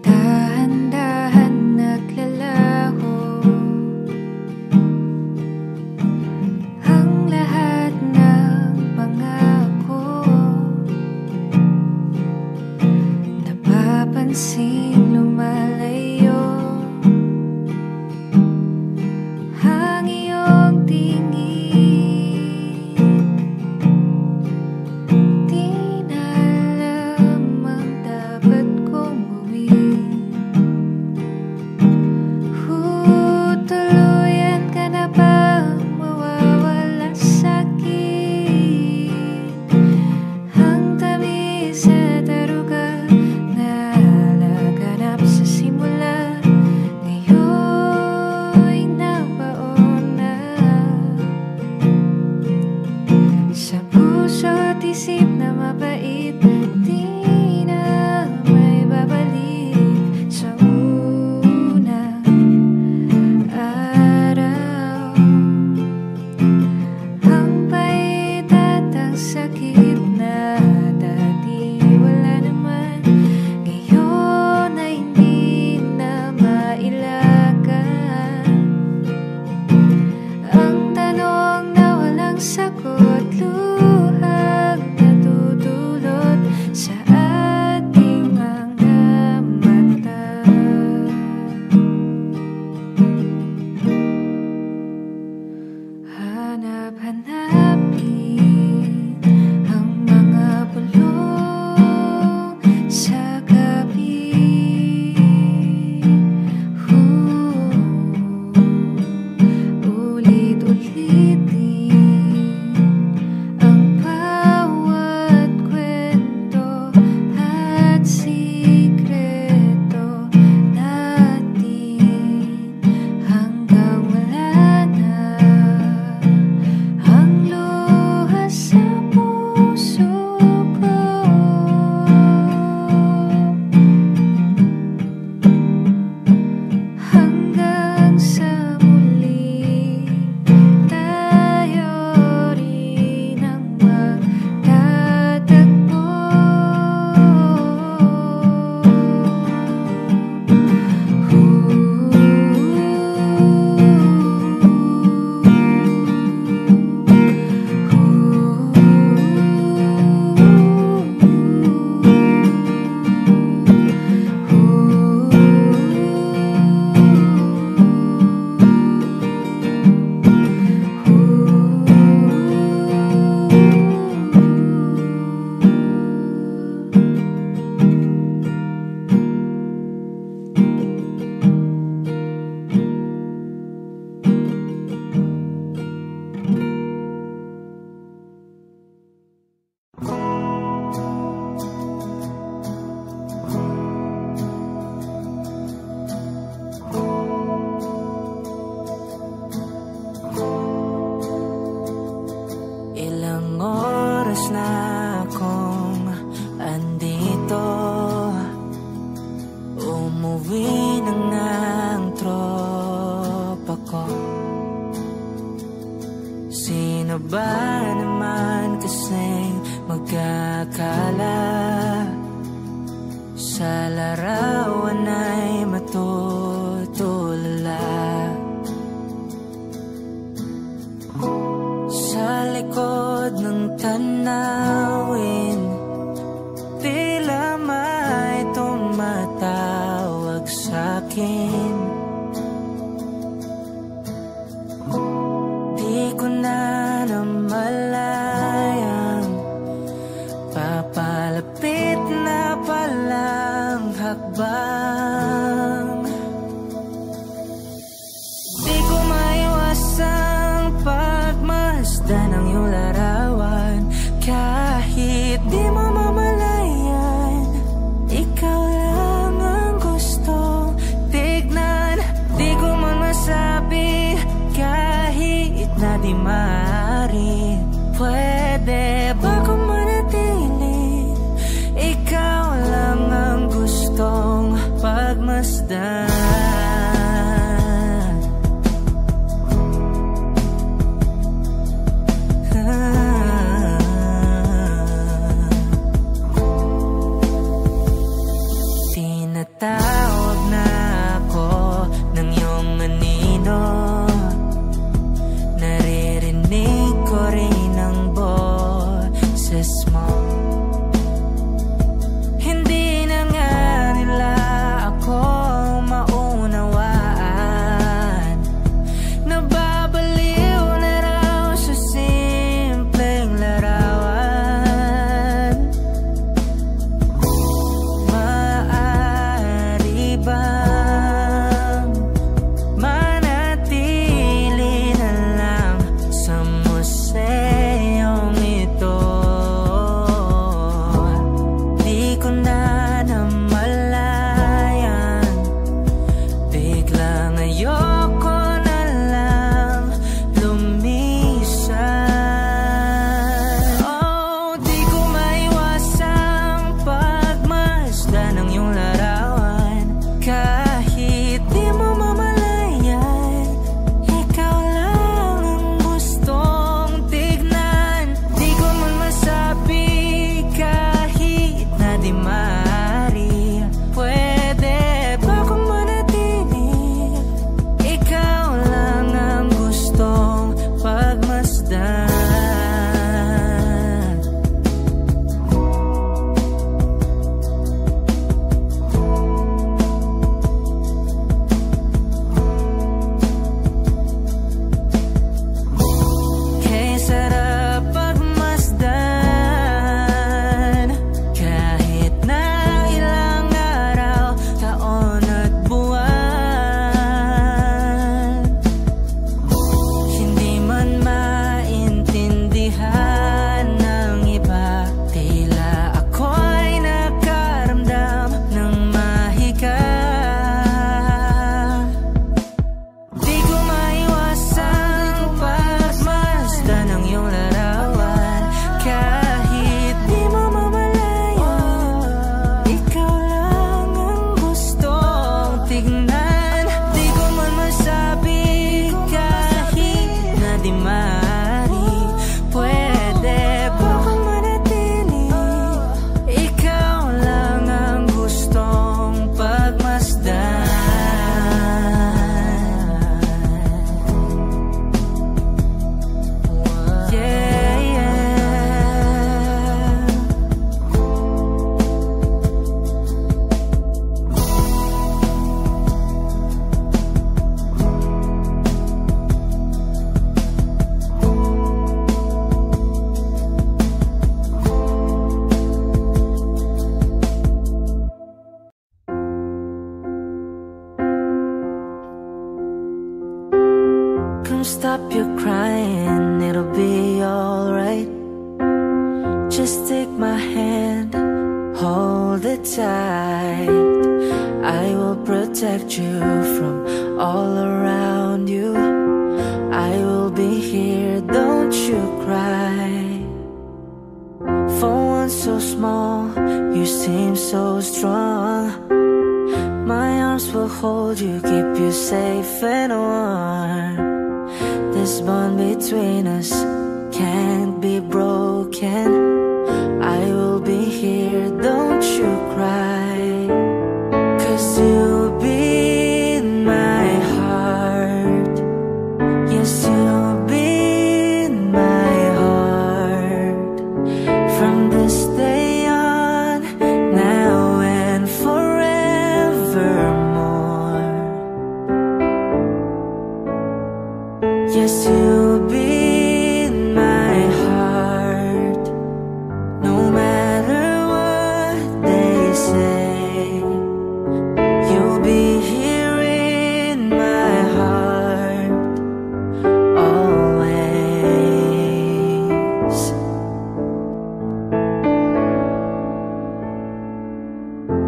Dahan-dahan naglalaho ang lahat ng pangako. Napapansin lumalayo ang iyong tingin. Di na alam ang dapat kong gawin. Tuluyan ka na bang mawawala sa'kin? Ang tamis at aruga na laganap sa simula, ngayon'y nabaon na sa puso't isip na mabait. Di na may babalik sa unang araw. Ang pait at ang sakit na dati wala naman, ngayon ay hindi na mailagan. Ang tanong na walang sagot, luhang natutulot sa ating mga mata. Hanap-hanapin ang mga bulong sa gabi. Ulit-ulitin ang bawat kwento at sikreto natin hanggang wala na ang luha sa puso ko. Hanggang sa muli tayo rin ang magtatagpo. Ilang oras na akong andito, umuwi na nga ang tropa ko. Sino ba naman kasing magkakala sa larawan ay matutulala? Sa likod ng tanawin, tila may tumatawag sa'kin. Di ko na namalayang papalapit na palang hakbang. Di ko maiwasang pagmasdan ang iyong larawan kahit Just take my hand, hold it tight. I will protect you from all around you. I will be here, don't you cry. For one so small, you seem so strong. My arms will hold you, keep you safe and warm. This bond between us can't be broken. I will be here, don't you cry. 'Cause you'll be in my heart. Yes, you'll be in my heart. From this day on, now and forevermore. Yes, you'll be in my heart. No matter what they say, you'll be here in my heart always.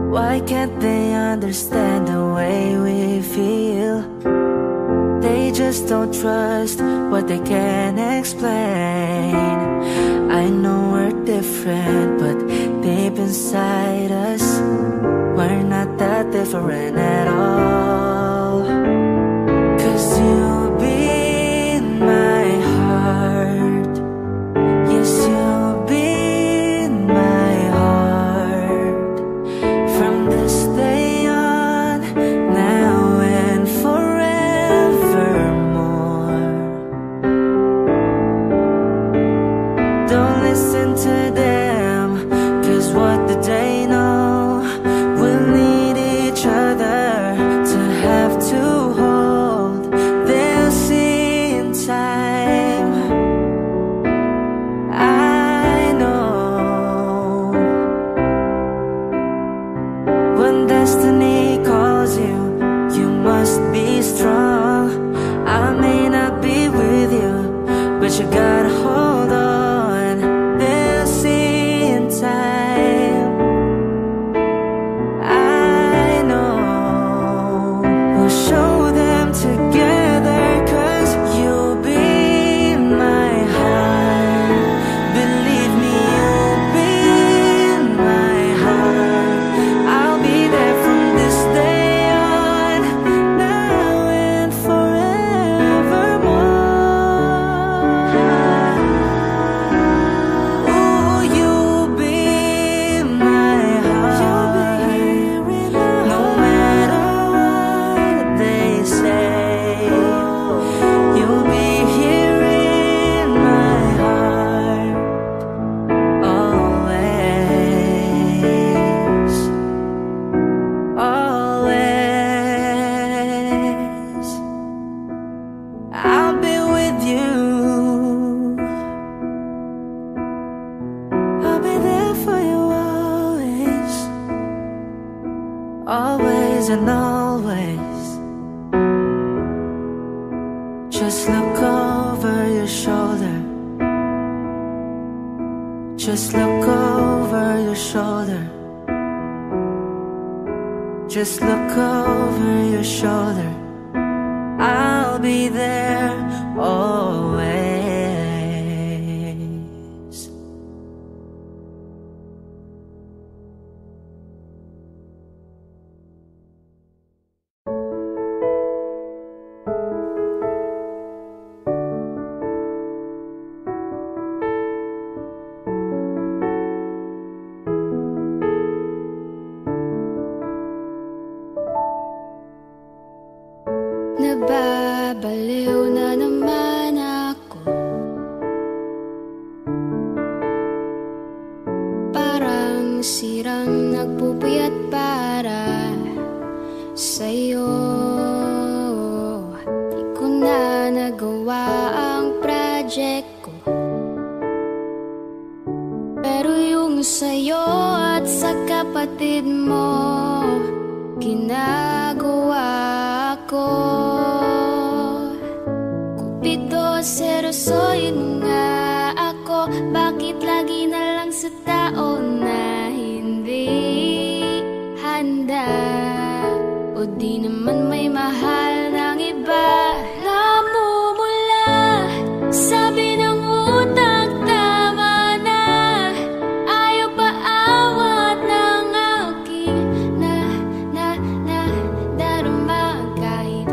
Why can't they understand the way we feel? They just don't trust what they can't explain. I know we're different, but deep inside us, we're not that different at all. 'Cause you'll be in my heart. Yes, you'll be in my heart. From this day on, now and forevermore. Don't listen to them, 'cause what do they know? We'll need each other to have to hold. They'll see in time. I know when destiny calls you, you must be strong. I may not be with you, but you gotta hold on. They'll see in time. I know we'll show them together, 'cause you'll be in my heart. Believe me, you'll be in my heart. I'll be there from this day on, now and forevermore. Ooh, you'll be in my heart. No matter what they say, you'll be here in my heart always. Always. I'll be with you. I'll be there for you always. Always and always. Just look over your shoulder. Just look over your shoulder. Just look over your shoulder. I'll be there always. Nababaliw na naman ako. Parang sirang nagpupuyat para sa'yo. Di ko na nagawa ang project ko, pero yung sa'yo at sa kapatid mo ginagawa ko. Cupido, serosoy mo nga ako. Bakit lagi na lang sa sa tao na hindi handa, o di naman may mahal ng iba. Namumula, sabi ng utak, tama na. Ayaw pa awat ng aking darama, kahit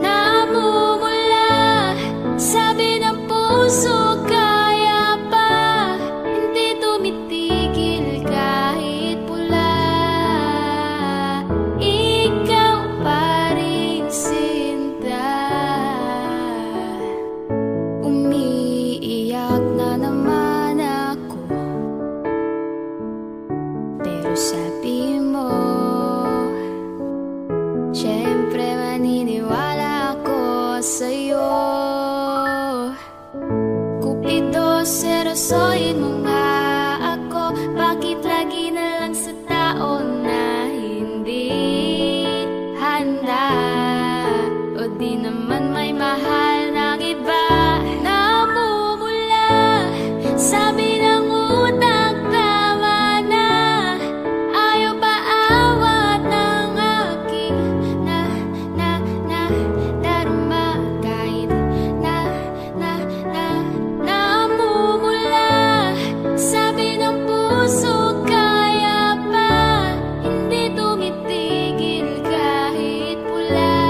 namumula, sabi ng puso, kaya pa. Hindi tumitigil kahit pula. Ikaw pa rin, Sinta. Umiiyak na naman ako, pero sabi mo, syempre maniniwala ako sa'yo. Cupido, serosohin mo nga ako. Bakit lagi na lang sa tao na hindi handa, o di naman may mahal ng iba. Namumula, sabi ng utak, tama na. Ayaw pa awat ng aking darama, kahit namumula, sabi ng puso, kaya pa. Hindi tumitigil kahit pula.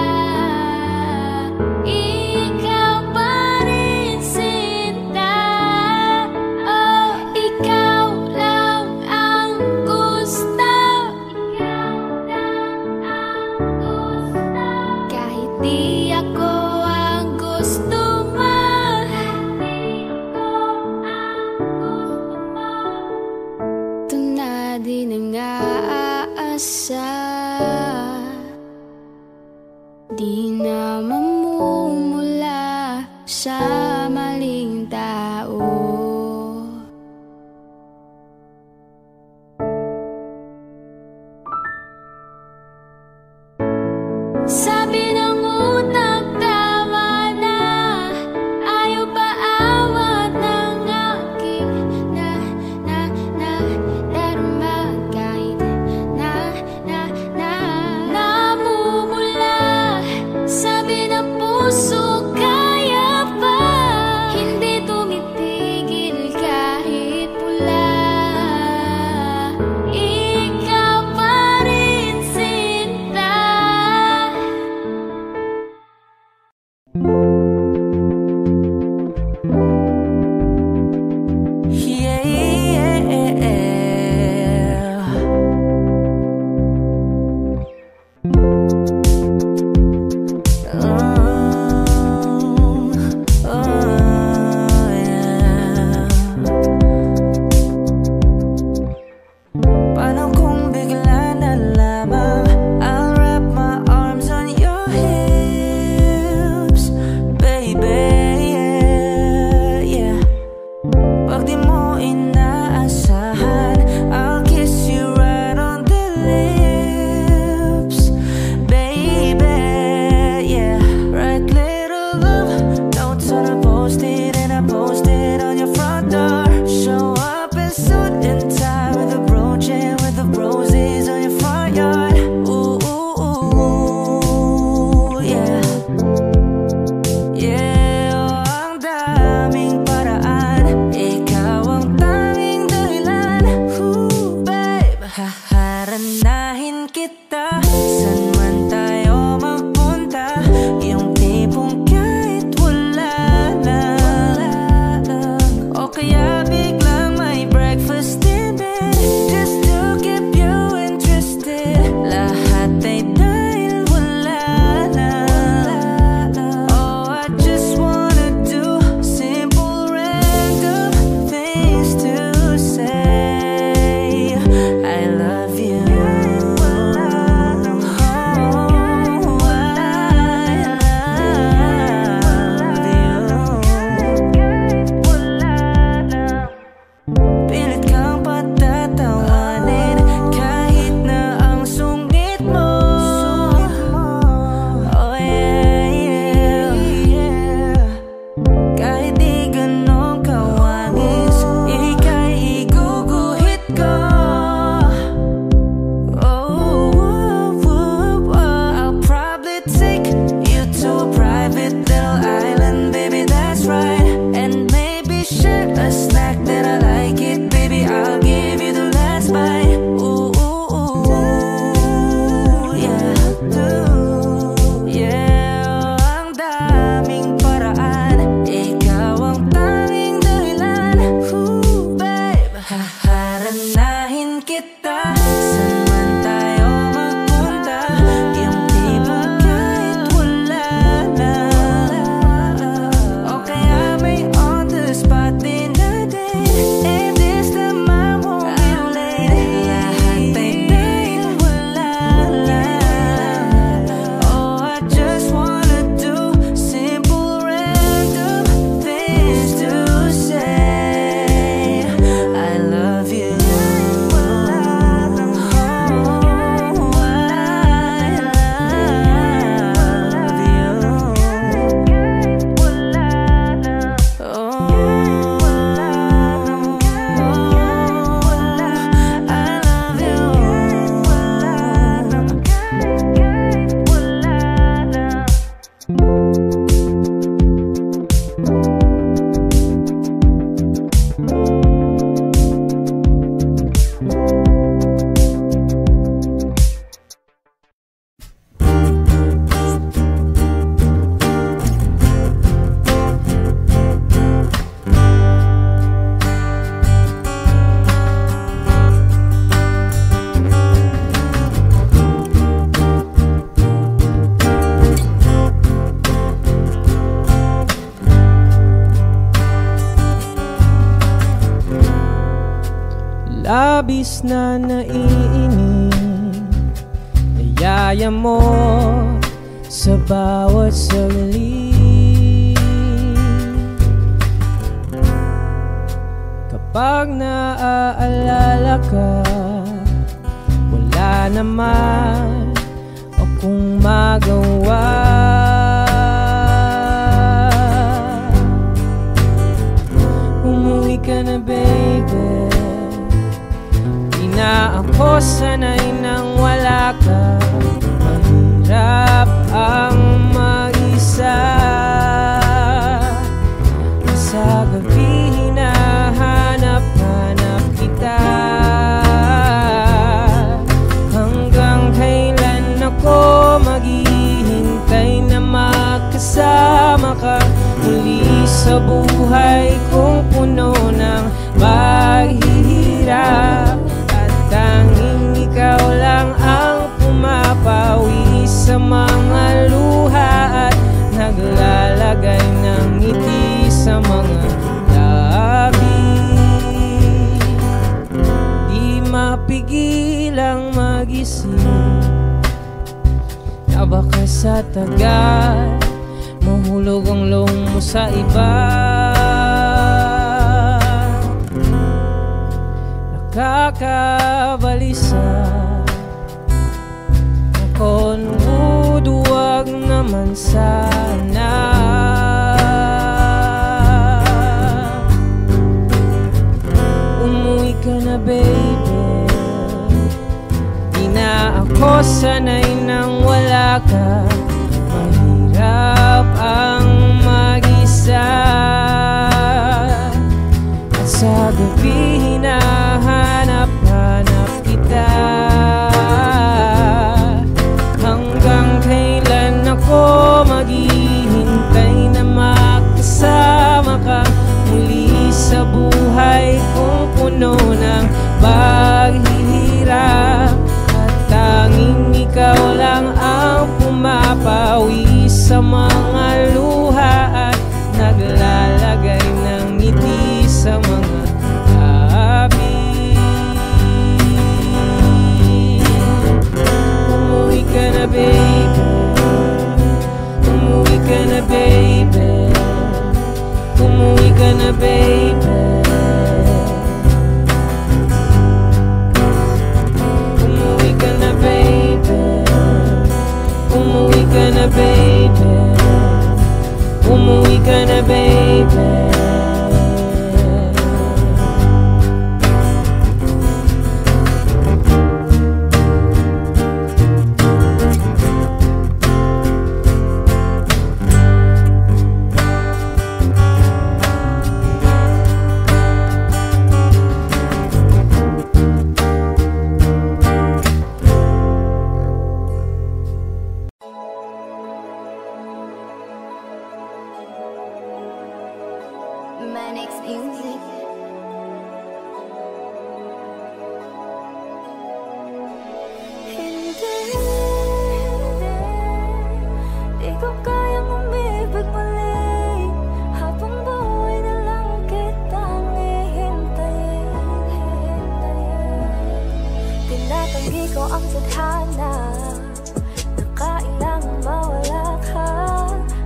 Ikaw pa rin, Sinta. Oh, ikaw lang ang gusto. Kahit di ako ang gusto mo. Ito na din ang aasa, di na mamumula sa maling tao. Sabi ng utak, tama na. Ayaw pa awat ng aking darama, kahit namumula, sabi ng puso, kaya pa. Hindi tumitigil kahit pula. Ikaw pa rin, Sinta. Paano kung bigla na lamang I'll wrap my arms on your hips, baby, yeah. Pag di mo inaasahan, I'll kiss you right on the lips, baby, yeah. Write little love notes on a post-it, and I post it on your front door. Show up in suit and tie with a brooch and with the roses on your front yard. Ooh, ooh, ooh, yeah. Yeah, oh, ang daming paraan, ikaw ang tanging dahilan. Ooh, babe, haharanahin kita, saan man tayo mapunta. Yung tipong kahit wala na labis na naiinig, nayaya mo sa bawat saglit. Kapag naaalala ka, wala naman akong magawa. Umuwi ka na baby, di na ako sanay nang wala ka. Mahirap ang mag-isa, sa gabi hinahanap-hanap kita. Hanggang kailan ako maghihintay na makasama ka muli sa buhay kong puno ng paghihirap. At tanging ikaw lang ang pumapawi sa mga luha at naglalagay ng ngiti sa mga labi. Di mapigilang mag-isip na baka sa tagal mahulog ang loob mo sa iba. Nakakabalisa ako, huwag naman sana. Umuwi ka na baby, di na ako sanay nang wala ka. Mahirap ang mag-isa, at sa gabi hinahanap-hanap kita. Hanggang kailan ako maghihintay na makasama ka muli sa buhay kong puno ng paghihirap. At tanging ikaw lang ang pumapawi sa mga luha at naglalagay ng ngiti sa mga labi. Umuwi ka na baby, umuwi ka na baby, umuwi ka na baby, umuwi ka na baby, umuwi ka na baby, umuwi ka na baby. Manix Music. Hindi, di ko kayang umibig muli. Habang buhay na lang kitang hihintayin. Tinatanggi ko ang tadhana na kailangang mawala ka.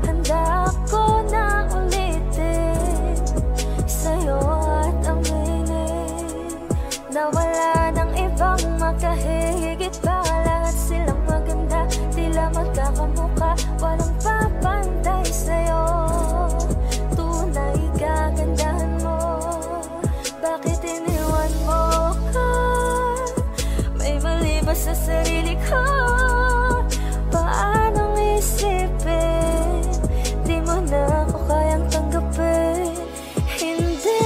Handa ako na ulitin sa'yo at aminin na wala ng ibang makahigit pa. Lahat silang maganda, tila magkakamukha, walang papantay sa'yo. Tunay kagandahan mo, bakit iniwan mo ka? May mali ba sa sarili ko? Paanong isipin? Di mo na ako kayang tanggapin. Hindi,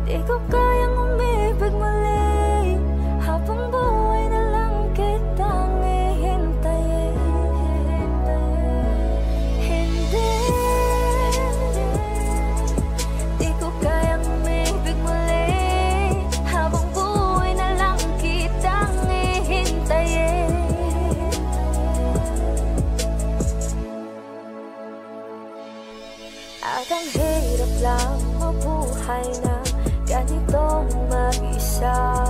di ko kayang umibig muli. Habang buhay na lang kitang hihintayin. Hindi, di ko kayang umibig muli. Habang buhay na lang kitang hihintayin. At ang hirap lang mabuhay na ganitong mag-isa.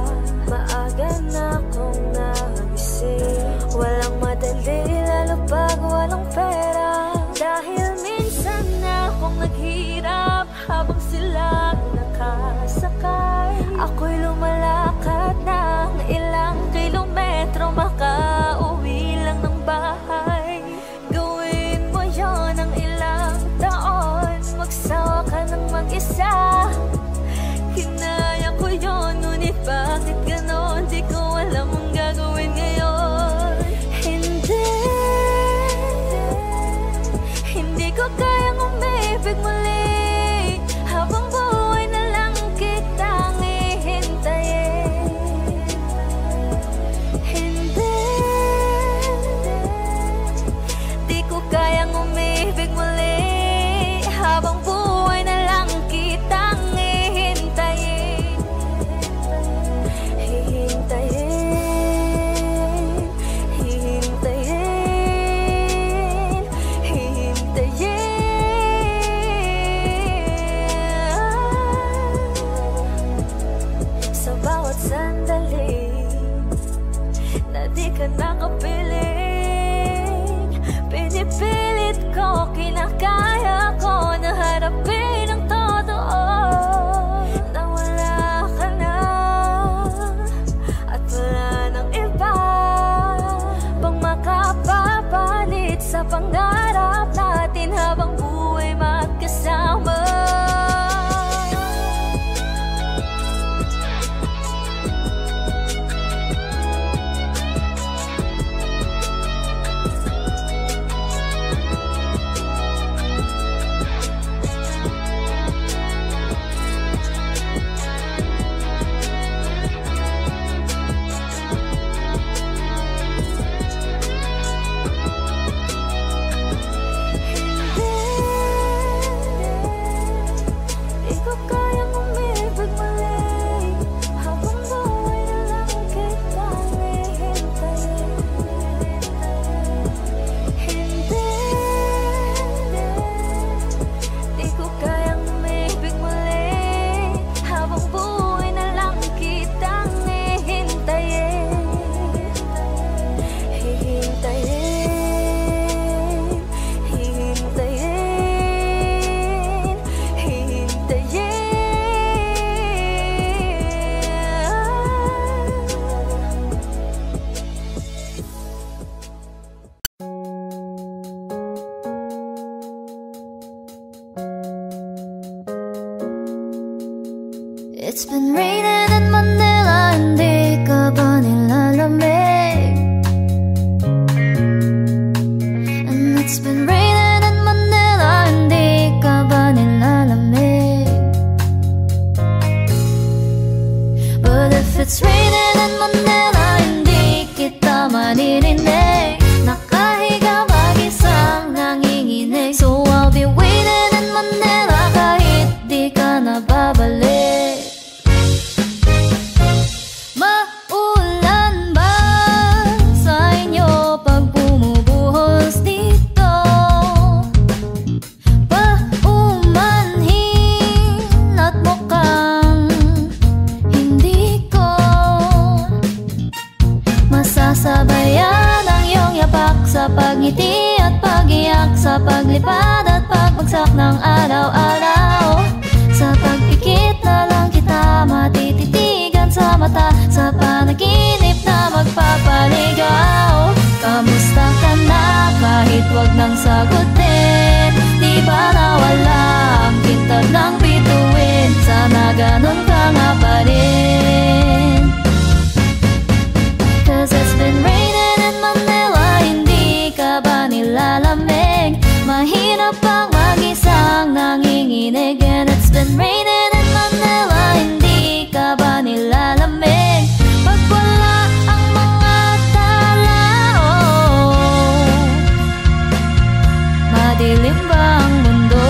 Maaga na akong nagising. Walang madali, lalo pag walang pera. Dahil minsan na akong naghirap habang silang nakasakay. Ako'y lumalakad ng ilang kilometro, makauwi lang ng bahay. Gawin mo yon ng ilang taon, magsawa ka ng mag-isa. Kinaya ko yun, ngunit bakit ganon? Di ko alam ang gagawin ngayon. Hindi ko kayang umibig muli. Habang buhay na lang kitang hihintayin. Di ko kayang umibig muli. Habang buhay na lang kitang hihintayin. Sa bawat sandali na di ka nakapiling, pinipilit ko, kinakaya ko na harapin ang totoo. Na wala ka na at wala nang iba pang makapapalit sa pangarap natin habang buhay magkasama. It's been raining in Manila, hindi ka ba nilalamig? And it's been raining in Manila, hindi ka ba nilalamig? But if it's raining in Manila, hindi kita maririnig. Nakahiga mag-isang nanginginig. So I'll be waiting in Manila kahit di ka na babalik. Sabayan ang iyong yapak sa pagngiti at pag-iyak, sa paglipad at pagbagsak ng araw-araw. Sa pagpikit na lang kita matititigan sa mata, sa panaginip na magpapaligaw. Kamusta ka na kahit wag nang sagutin? Di ba nawala ang kintad ng bituin? Sana ganun ka nga pa rin. Cause it's been raining in Manila, hindi ka ba nilalamig? Mahirap pang mag-isang nanginginig. And it's been raining in Manila, hindi ka ba nilalamig? Pag wala ang mga tao, madilim ba ang mundo?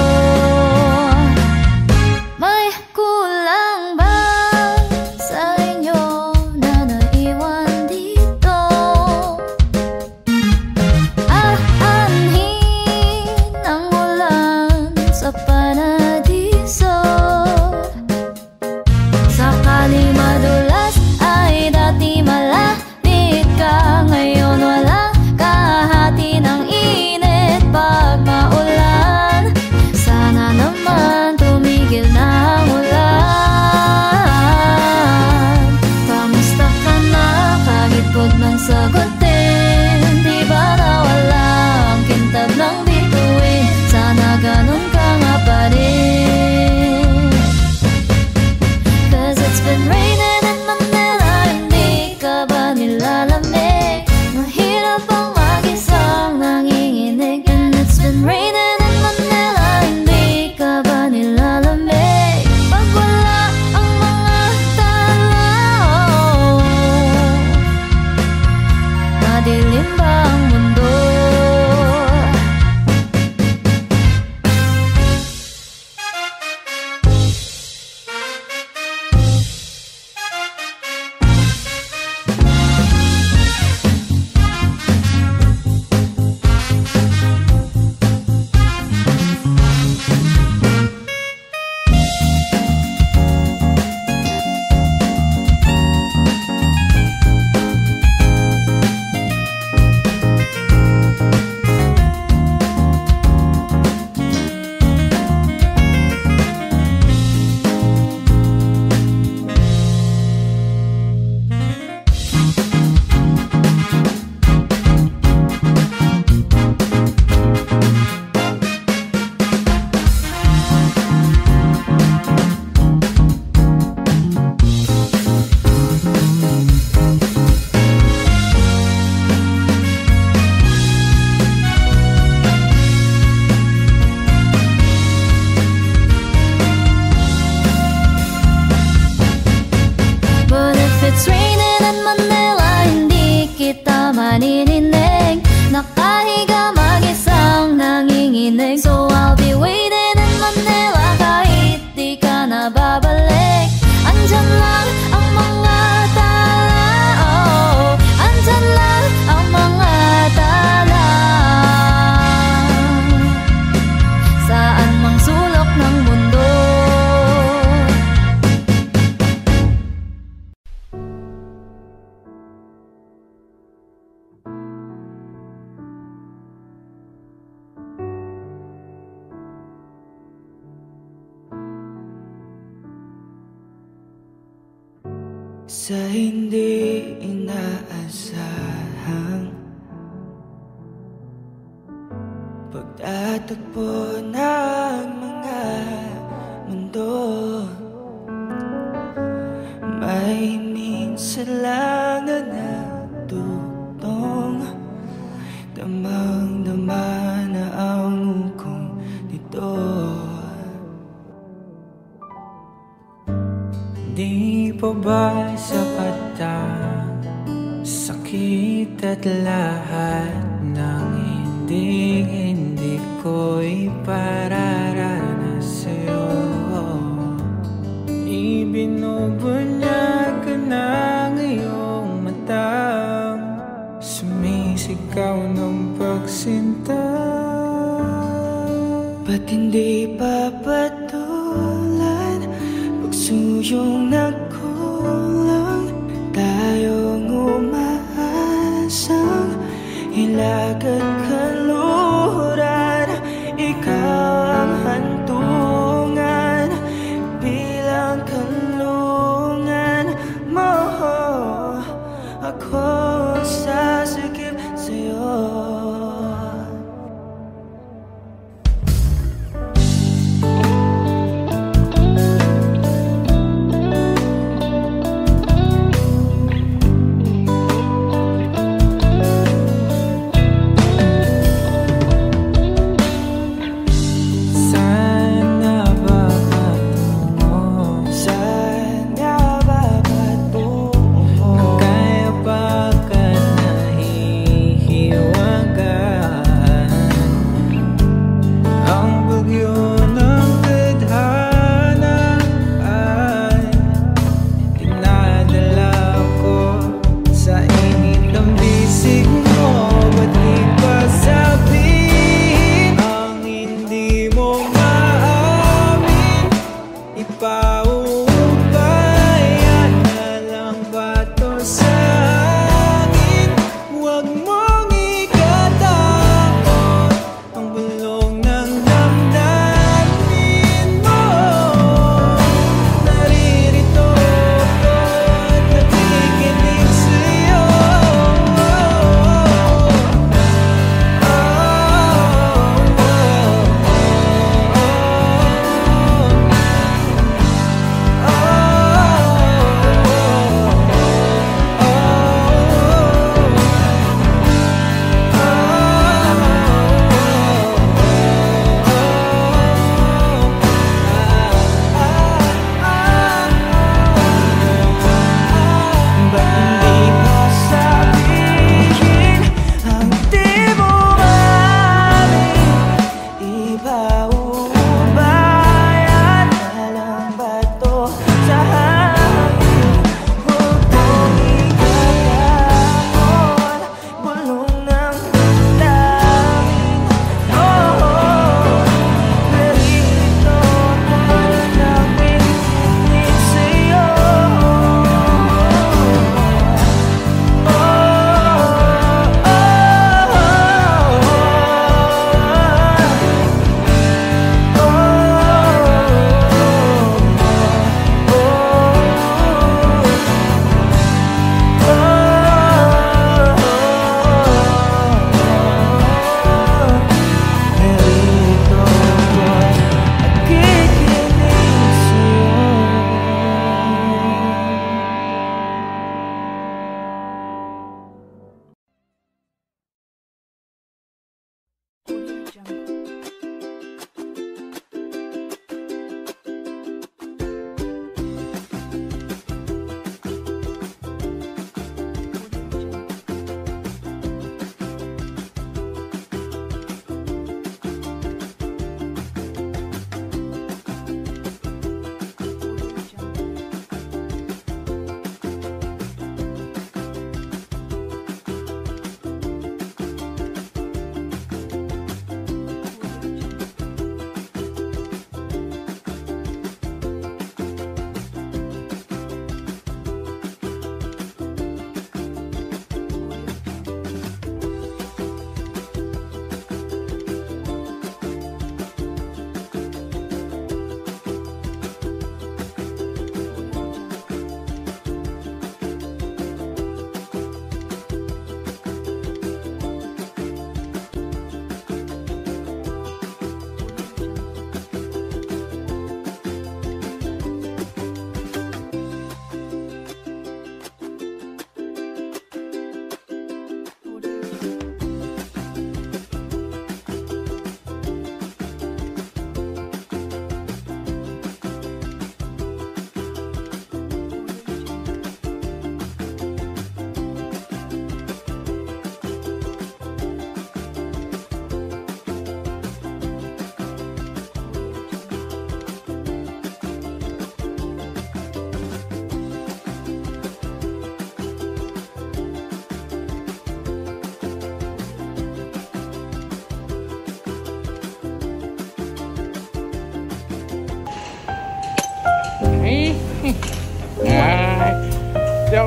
naman tumigil na ang ulan. Kamusta ka na kahit huwag nang sagutin? Di ba nawala ang kintab ng bituin? Sana ganun ka nga pa rin. 'Cause it's been raining in Manila, hindi ka ba nilalamig? Mahirap ang mag-isang nanginginig. And it's been raining in Manila, hindi ka ba nilalamig? Pag wala ang mga tao, madilim ba ang mundo? It's raining in Manila, hindi kita manirinig. Nakahiga mag-isang nanginginig. So I'll be waiting in Manila kahit di ka na babalik. Andyan lang ang mga tao, andyan lang ang mga tala. Saan mang sulok ng mundo. Sa hindi inaasahang pagtatagpo ng mga mundo, may minsan lang na natutong damang-dama na ang ukong nito. Di pa ba sapat ang sakit at lahat ng hindi ko ipararanas sa'yo? Ibinubunyag ka ng iyong matang sumisigaw ng pagsinta. Ba't hindi papatulan pagsuyong nagkulang? Tayong umaasang hilag at kaluhuran, ikaw ang hantungan bilang kanlungan mo. Ako sasikip sa'yo.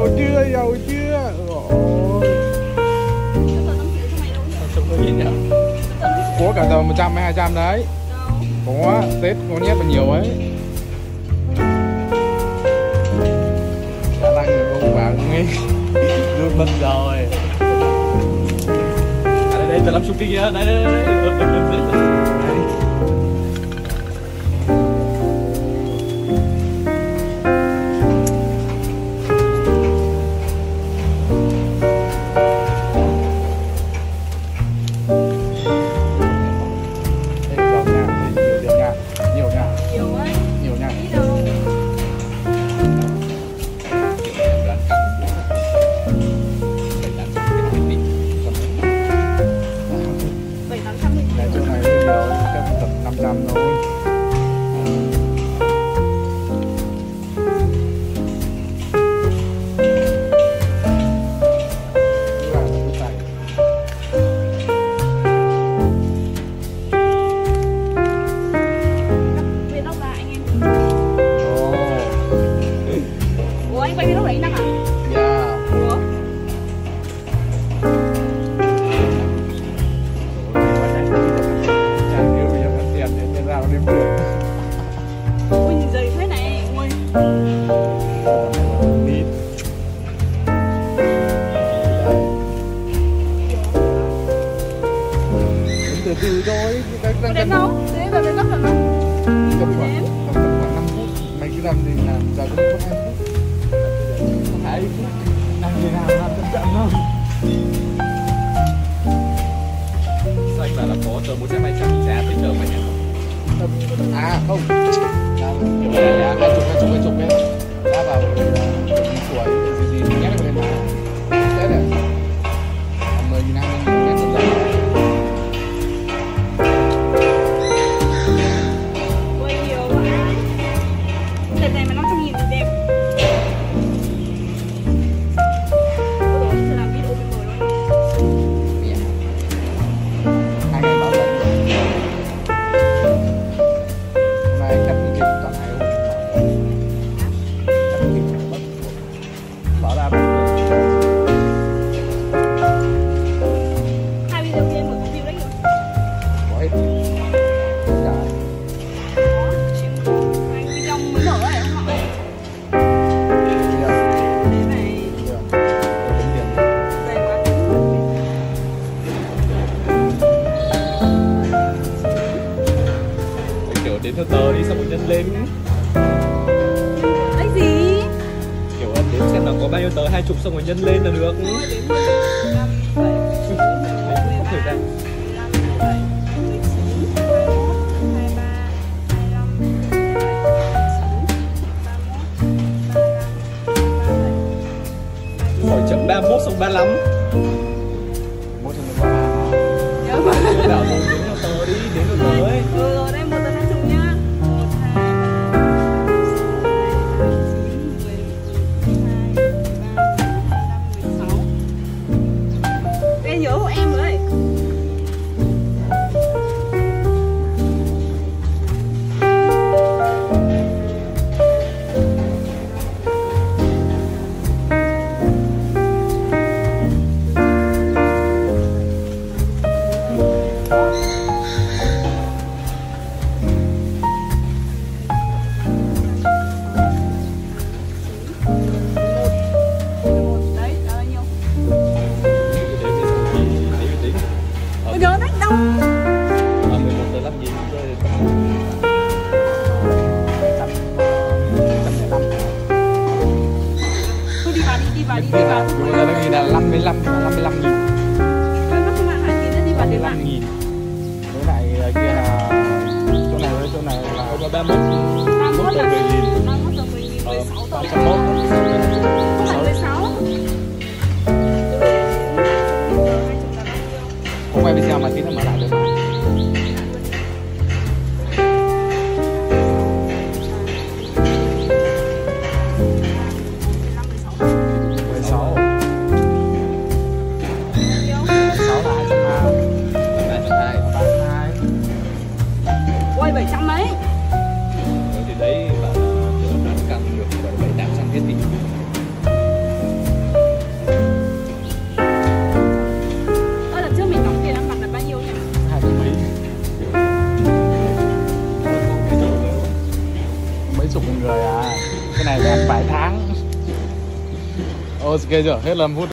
Giàu chưa, giàu chưa. Ôi. Có cả tờ 100 hay 200 đấy. Có, Tết có nhét vào nhiều ấy. Đã lạnh rồi không bảo nghe. Run bật rồi. À đây, tờ 50 kia, đây. Từ rồi, đang đến đâu? Đến rồi, đến đất rồi đó. Tầm khoảng 5 phút. Mấy cái làm thì làm giờ cũng có 2 phút. 2 phút. Đang người làm chậm chậm thôi. Sao anh bảo là có tờ 100-200 giá tới tờ mà nhỉ? À không. Là 20 ấy. Đã vào tuổi gì nhét lên mà. Thế đấy. 10.000 20.000 nhét lên rồi. Đến theo tờ đi xong rồi nhân lên. Cái gì? Kiểu đến xem là có bao nhiêu tờ 20 xong rồi nhân lên là được. Không thời gian. Hỏi chậm 31 xong 35. Một trong 33. Nhớ mà. Đảo đến theo tờ đi, đến theo tờ ấy. Rồi đây, một tờ 50 nhá. 1, 2, 3, 4, 6, 7, 8, 9, 10, 11, 12, 13, 14, 15, 16. Em nhớ hộ em rồi. Đi vào. Bây giờ đây là 55.000. Nó không bạn Hải Tín đi vào đến 55.000. Với lại kia là chỗ này với chỗ này là 31. 31 tờ 10.000. 31 tờ 10.000, 16 tờ. 31. Không phải 16. Không quay video mà tí nữa mở lại được mà. Quay 700 mấy. Thì đấy bảo là căng được 700-800 hết thì Ok chưa? Hết 5 phút.